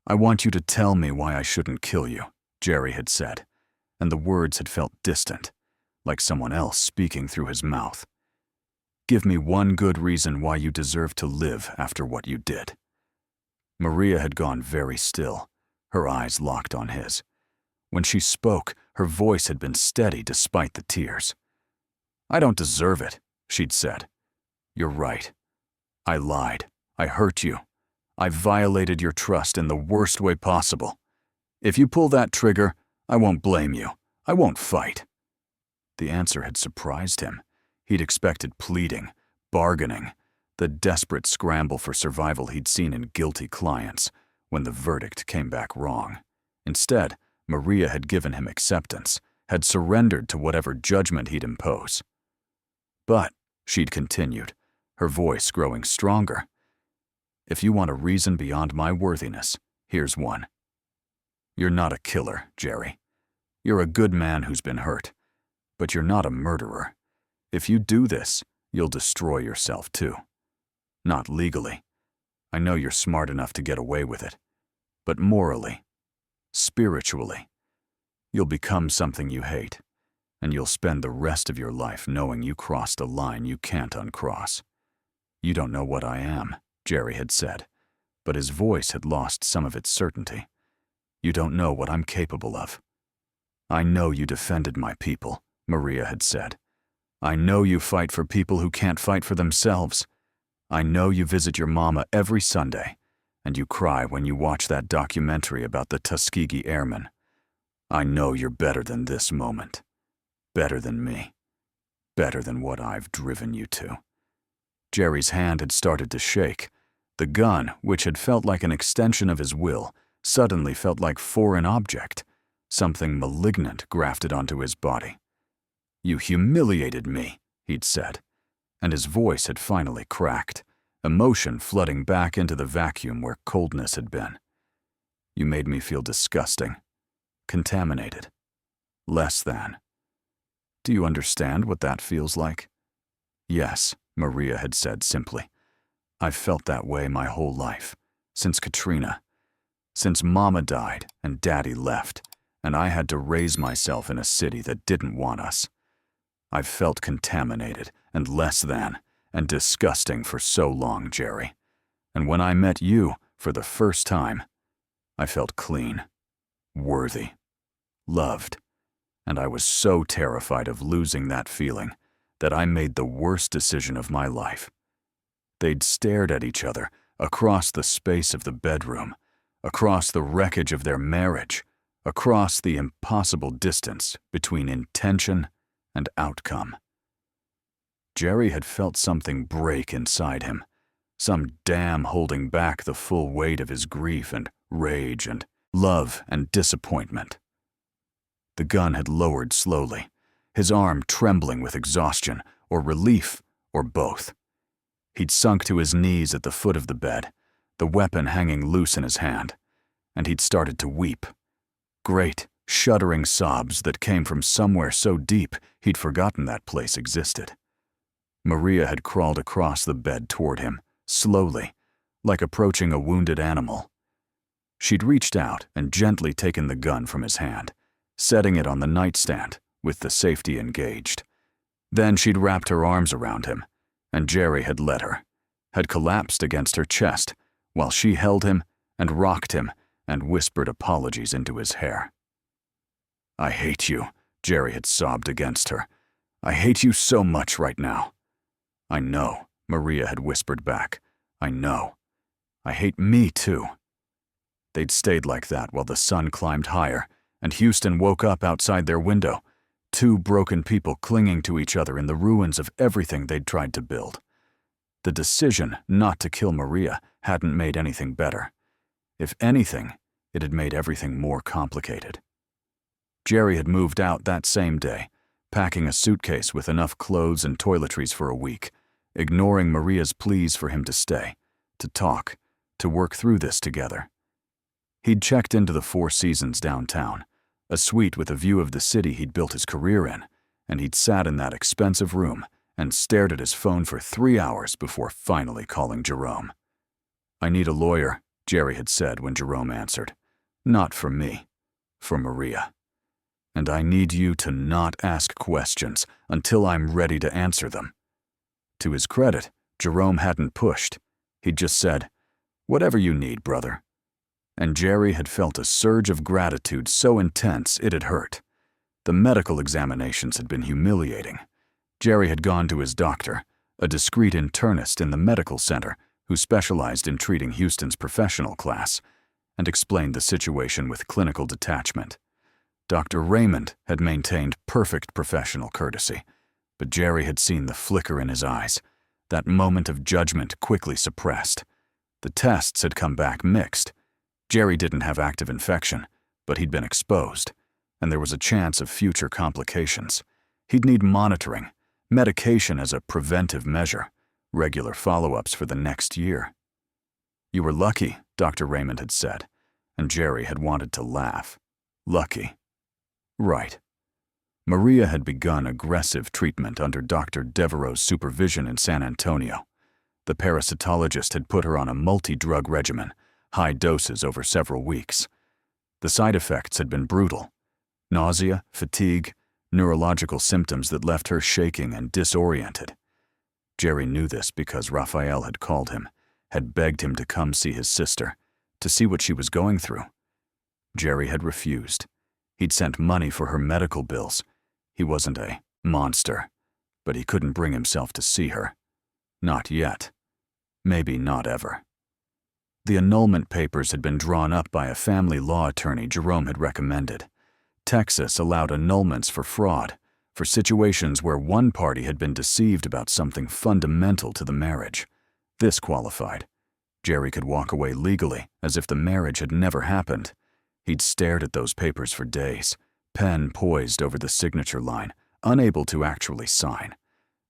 "I want you to tell me why I shouldn't kill you," Jerry had said, and the words had felt distant, like someone else speaking through his mouth. "Give me one good reason why you deserve to live after what you did." Maria had gone very still, her eyes locked on his. When she spoke, her voice had been steady despite the tears. "I don't deserve it," she'd said. "You're right. I lied. I hurt you. I violated your trust in the worst way possible. If you pull that trigger, I won't blame you. I won't fight." The answer had surprised him. He'd expected pleading, bargaining, the desperate scramble for survival he'd seen in guilty clients when the verdict came back wrong. Instead, Maria had given him acceptance, had surrendered to whatever judgment he'd impose. "But," she'd continued, her voice growing stronger, "if you want a reason beyond my worthiness, here's one. You're not a killer, Jerry. You're a good man who's been hurt, but you're not a murderer. If you do this, you'll destroy yourself too. Not legally. I know you're smart enough to get away with it. But morally, spiritually, you'll become something you hate, and you'll spend the rest of your life knowing you crossed a line you can't uncross." "You don't know what I am," Jerry had said, but his voice had lost some of its certainty. "You don't know what I'm capable of." "I know you defended my people," Maria had said. "I know you fight for people who can't fight for themselves. I know you visit your mama every Sunday, and you cry when you watch that documentary about the Tuskegee Airmen. I know you're better than this moment. Better than me. Better than what I've driven you to." Jerry's hand had started to shake. The gun, which had felt like an extension of his will, suddenly felt like foreign object, something malignant grafted onto his body. "You humiliated me," he'd said, and his voice had finally cracked, emotion flooding back into the vacuum where coldness had been. "You made me feel disgusting, contaminated, less than. Do you understand what that feels like?" "Yes," Maria had said simply. "I've felt that way my whole life, since Katrina, since Mama died and Daddy left, and I had to raise myself in a city that didn't want us. I've felt contaminated and less than and disgusting for so long, Jerry. And when I met you for the first time, I felt clean, worthy, loved, and I was so terrified of losing that feeling that I made the worst decision of my life." They'd stared at each other across the space of the bedroom, across the wreckage of their marriage, across the impossible distance between intention and outcome. Jerry had felt something break inside him, some dam holding back the full weight of his grief and rage and love and disappointment. The gun had lowered slowly, his arm trembling with exhaustion or relief or both. He'd sunk to his knees at the foot of the bed, the weapon hanging loose in his hand, and he'd started to weep. Great, shuddering sobs that came from somewhere so deep he'd forgotten that place existed. Maria had crawled across the bed toward him, slowly, like approaching a wounded animal. She'd reached out and gently taken the gun from his hand, setting it on the nightstand with the safety engaged. Then she'd wrapped her arms around him, and Jerry had let her, had collapsed against her chest while she held him and rocked him and whispered apologies into his hair. "I hate you," Jerry had sobbed against her. "I hate you so much right now." "I know," Maria had whispered back. "I know. I hate me too." They'd stayed like that while the sun climbed higher, and Houston woke up outside their window, two broken people clinging to each other in the ruins of everything they'd tried to build. The decision not to kill Maria hadn't made anything better. If anything, it had made everything more complicated. Jerry had moved out that same day, packing a suitcase with enough clothes and toiletries for a week, ignoring Maria's pleas for him to stay, to talk, to work through this together. He'd checked into the Four Seasons downtown, a suite with a view of the city he'd built his career in, and he'd sat in that expensive room and stared at his phone for 3 hours before finally calling Jerome. "I need a lawyer," Jerry had said when Jerome answered. "Not for me, for Maria. And I need you to not ask questions until I'm ready to answer them." To his credit, Jerome hadn't pushed. He'd just said, "Whatever you need, brother." And Jerry had felt a surge of gratitude so intense it had hurt. The medical examinations had been humiliating. Jerry had gone to his doctor, a discreet internist in the medical center who specialized in treating Houston's professional class, and explained the situation with clinical detachment. Dr. Raymond had maintained perfect professional courtesy, but Jerry had seen the flicker in his eyes, that moment of judgment quickly suppressed. The tests had come back mixed. Jerry didn't have active infection, but he'd been exposed, and there was a chance of future complications. He'd need monitoring, medication as a preventive measure, regular follow-ups for the next year. "You were lucky," Dr. Raymond had said, and Jerry had wanted to laugh. Lucky. Right. Maria had begun aggressive treatment under Dr. Devereaux's supervision in San Antonio. The parasitologist had put her on a multi-drug regimen, high doses over several weeks. The side effects had been brutal. Nausea, fatigue, neurological symptoms that left her shaking and disoriented. Jerry knew this because Raphael had called him, had begged him to come see his sister, to see what she was going through. Jerry had refused. He'd sent money for her medical bills. He wasn't a monster, but he couldn't bring himself to see her. Not yet. Maybe not ever. The annulment papers had been drawn up by a family law attorney Jerome had recommended. Texas allowed annulments for fraud, for situations where one party had been deceived about something fundamental to the marriage. This qualified. Jerry could walk away legally, as if the marriage had never happened. He'd stared at those papers for days, pen poised over the signature line, unable to actually sign.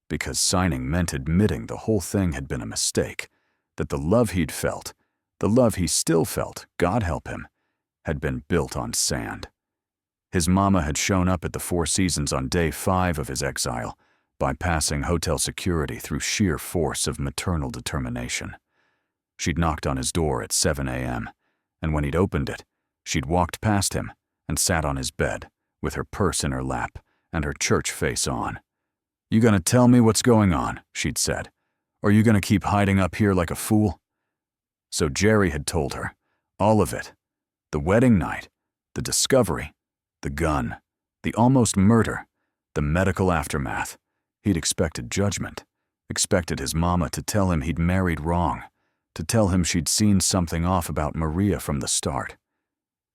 Because signing meant admitting the whole thing had been a mistake, that the love he'd felt, the love he still felt, God help him, had been built on sand. His mama had shown up at the Four Seasons on day 5 of his exile, bypassing hotel security through sheer force of maternal determination. She'd knocked on his door at 7 a.m., and when he'd opened it, she'd walked past him and sat on his bed, with her purse in her lap and her church face on. "You gonna tell me what's going on?" she'd said. "Or you gonna keep hiding up here like a fool?" So Jerry had told her, all of it. The wedding night, the discovery, the gun, the almost murder, the medical aftermath. He'd expected judgment, expected his mama to tell him he'd married wrong, to tell him she'd seen something off about Maria from the start.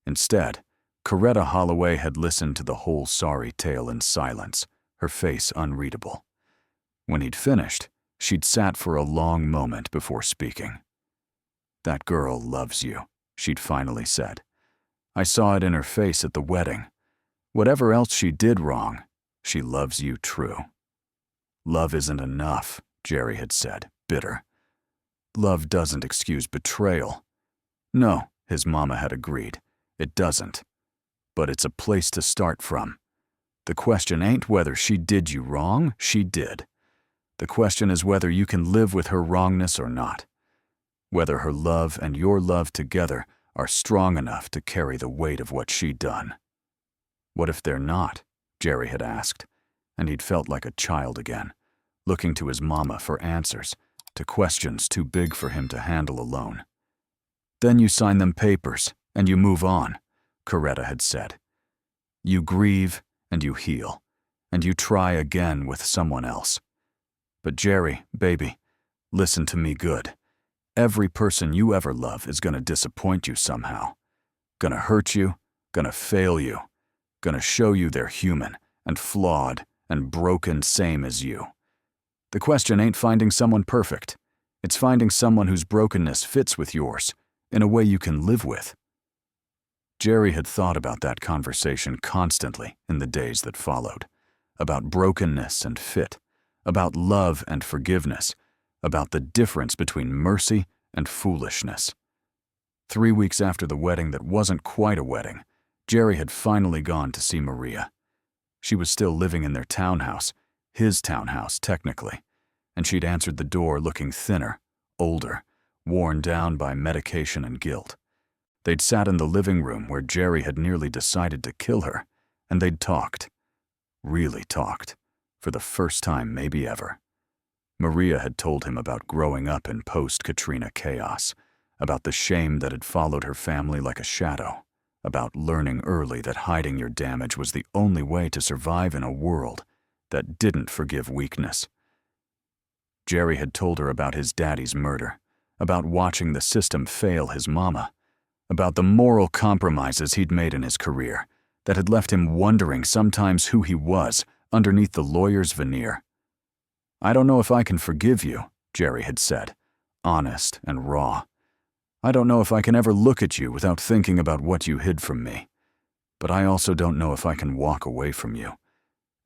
Instead, Coretta Holloway had listened to the whole sorry tale in silence, her face unreadable. When he'd finished, she'd sat for a long moment before speaking. "That girl loves you," she'd finally said. "I saw it in her face at the wedding. Whatever else she did wrong, she loves you true." "Love isn't enough," Jerry had said, bitter. "Love doesn't excuse betrayal." "No," his mama had agreed, "it doesn't. But it's a place to start from. The question ain't whether she did you wrong, she did. The question is whether you can live with her wrongness or not. Whether her love and your love together are strong enough to carry the weight of what she'd done." "What if they're not?" Jerry had asked, and he'd felt like a child again, looking to his mama for answers to questions too big for him to handle alone. "Then you sign them papers, and you move on," Coretta had said. "You grieve, and you heal, and you try again with someone else. But Jerry, baby, listen to me good. Every person you ever love is gonna disappoint you somehow. Gonna hurt you, gonna fail you, gonna show you they're human and flawed and broken same as you. The question ain't finding someone perfect. It's finding someone whose brokenness fits with yours, in a way you can live with. Jerry had thought about that conversation constantly in the days that followed, about brokenness and fit, about love and forgiveness, about the difference between mercy and foolishness. 3 weeks after the wedding that wasn't quite a wedding, Jerry had finally gone to see Maria. She was still living in their townhouse, his townhouse technically, and she'd answered the door looking thinner, older, worn down by medication and guilt. They'd sat in the living room where Jerry had nearly decided to kill her, and they'd talked. Really talked, for the first time maybe ever. Maria had told him about growing up in post-Katrina chaos, about the shame that had followed her family like a shadow, about learning early that hiding your damage was the only way to survive in a world that didn't forgive weakness. Jerry had told her about his daddy's murder, about watching the system fail his mama, about the moral compromises he'd made in his career that had left him wondering sometimes who he was underneath the lawyer's veneer. "I don't know if I can forgive you," Jerry had said, honest and raw. "I don't know if I can ever look at you without thinking about what you hid from me. But I also don't know if I can walk away from you.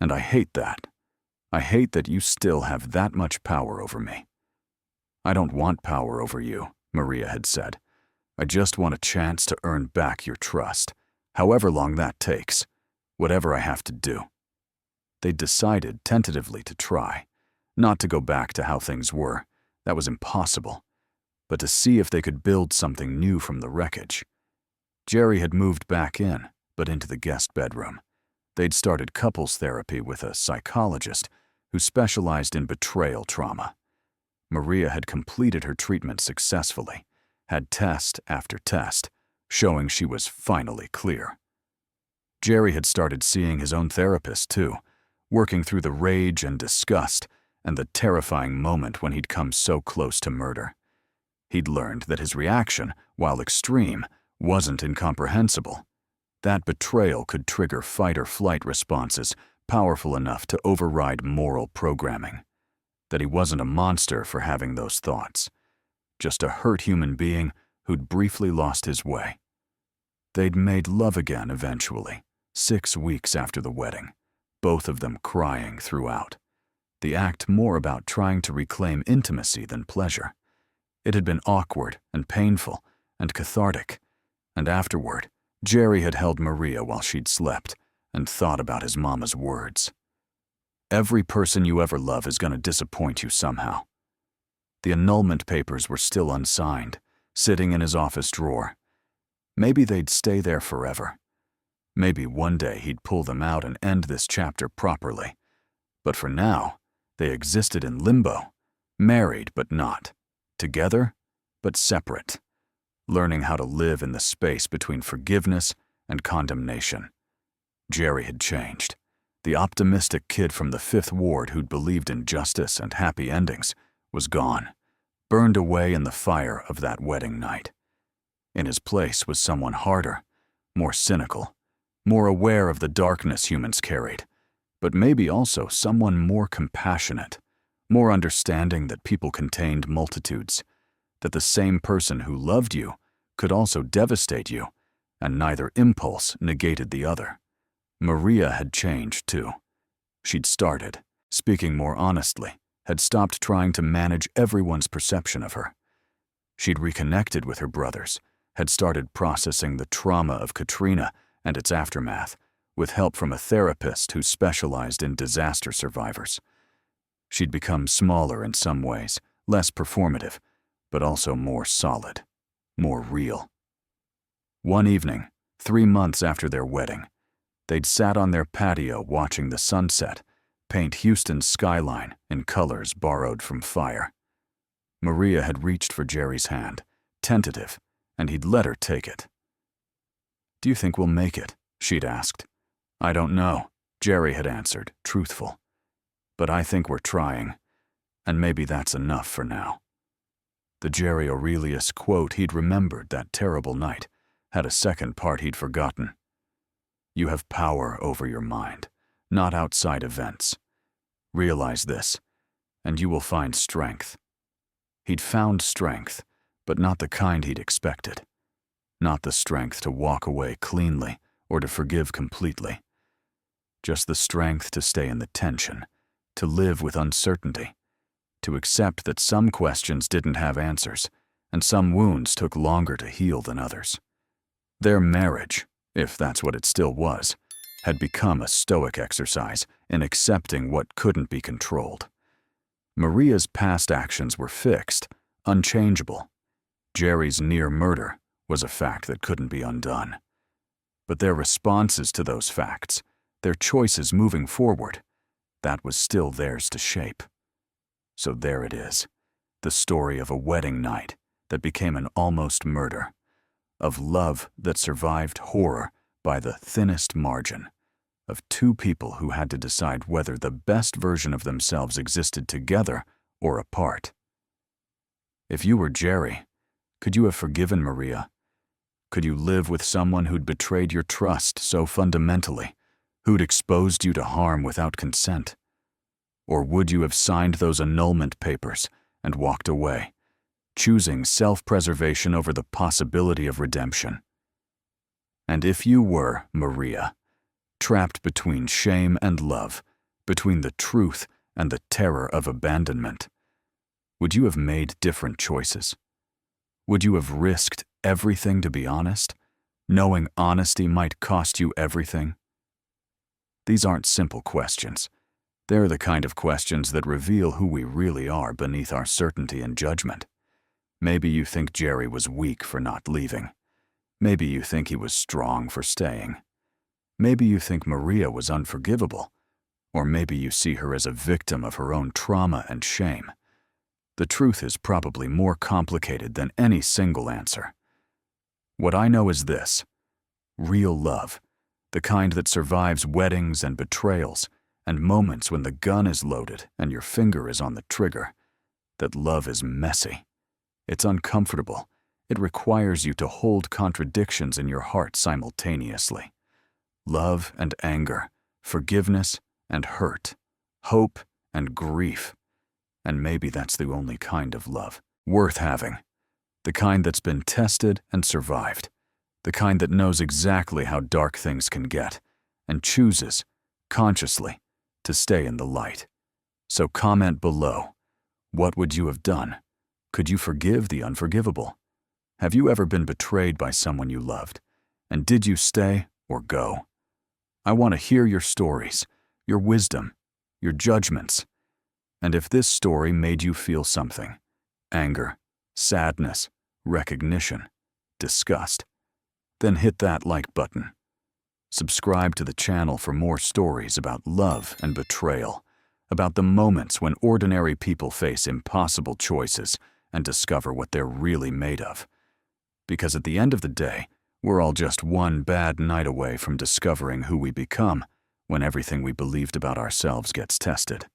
And I hate that. I hate that you still have that much power over me." "I don't want power over you," Maria had said. "I just want a chance to earn back your trust, however long that takes, whatever I have to do." They decided tentatively to try, not to go back to how things were. That was impossible. But to see if they could build something new from the wreckage. Jerry had moved back in, but into the guest bedroom. They'd started couples therapy with a psychologist who specialized in betrayal trauma. Maria had completed her treatment successfully, had test after test, showing she was finally clear. Jerry had started seeing his own therapist too, working through the rage and disgust and the terrifying moment when he'd come so close to murder. He'd learned that his reaction, while extreme, wasn't incomprehensible. That betrayal could trigger fight-or-flight responses powerful enough to override moral programming. That he wasn't a monster for having those thoughts, just a hurt human being who'd briefly lost his way. They'd made love again eventually, 6 weeks after the wedding, both of them crying throughout. The act more about trying to reclaim intimacy than pleasure. It had been awkward and painful and cathartic, and afterward, Jerry had held Maria while she'd slept and thought about his mama's words. "Every person you ever love is going to disappoint you somehow." The annulment papers were still unsigned, sitting in his office drawer. Maybe they'd stay there forever. Maybe one day he'd pull them out and end this chapter properly. But for now, they existed in limbo, married but not. Together, but separate, learning how to live in the space between forgiveness and condemnation. Jerry had changed. The optimistic kid from the 5th Ward who'd believed in justice and happy endings was gone, burned away in the fire of that wedding night. In his place was someone harder, more cynical, more aware of the darkness humans carried, but maybe also someone more compassionate, more understanding that people contained multitudes, that the same person who loved you could also devastate you, and neither impulse negated the other. Maria had changed too. She'd started, speaking more honestly, had stopped trying to manage everyone's perception of her. She'd reconnected with her brothers, had started processing the trauma of Katrina and its aftermath, with help from a therapist who specialized in disaster survivors. She'd become smaller in some ways, less performative, but also more solid, more real. One evening, 3 months after their wedding, they'd sat on their patio watching the sunset paint Houston's skyline in colors borrowed from fire. Maria had reached for Jerry's hand, tentative, and he'd let her take it. "Do you think we'll make it?" she'd asked. "I don't know," Jerry had answered, truthful. "But I think we're trying, and maybe that's enough for now." The Jerry Aurelius quote he'd remembered that terrible night had a second part he'd forgotten. "You have power over your mind, not outside events. Realize this, and you will find strength." He'd found strength, but not the kind he'd expected. Not the strength to walk away cleanly or to forgive completely. Just the strength to stay in the tension, to live with uncertainty, to accept that some questions didn't have answers, and some wounds took longer to heal than others. Their marriage, if that's what it still was, had become a stoic exercise in accepting what couldn't be controlled. Maria's past actions were fixed, unchangeable. Jerry's near murder was a fact that couldn't be undone. But their responses to those facts, their choices moving forward, that was still theirs to shape. So there it is, the story of a wedding night that became an almost murder, of love that survived horror by the thinnest margin, of two people who had to decide whether the best version of themselves existed together or apart. If you were Jerry, could you have forgiven Maria? Could you live with someone who'd betrayed your trust so fundamentally, who'd exposed you to harm without consent? Or would you have signed those annulment papers and walked away, choosing self-preservation over the possibility of redemption? And if you were Maria, trapped between shame and love, between the truth and the terror of abandonment, would you have made different choices? Would you have risked everything to be honest, knowing honesty might cost you everything? These aren't simple questions. They're the kind of questions that reveal who we really are beneath our certainty and judgment. Maybe you think Jerry was weak for not leaving. Maybe you think he was strong for staying. Maybe you think Maria was unforgivable. Or maybe you see her as a victim of her own trauma and shame. The truth is probably more complicated than any single answer. What I know is this: real love, the kind that survives weddings and betrayals, and moments when the gun is loaded and your finger is on the trigger, that love is messy. It's uncomfortable. It requires you to hold contradictions in your heart simultaneously. Love and anger, forgiveness and hurt, hope and grief. And maybe that's the only kind of love worth having. The kind that's been tested and survived. The kind that knows exactly how dark things can get and chooses, consciously, to stay in the light. So comment below. What would you have done? Could you forgive the unforgivable? Have you ever been betrayed by someone you loved? And did you stay or go? I want to hear your stories, your wisdom, your judgments. And if this story made you feel something, anger, sadness, recognition, disgust, then hit that like button. Subscribe to the channel for more stories about love and betrayal, about the moments when ordinary people face impossible choices and discover what they're really made of. Because at the end of the day, we're all just one bad night away from discovering who we become when everything we believed about ourselves gets tested.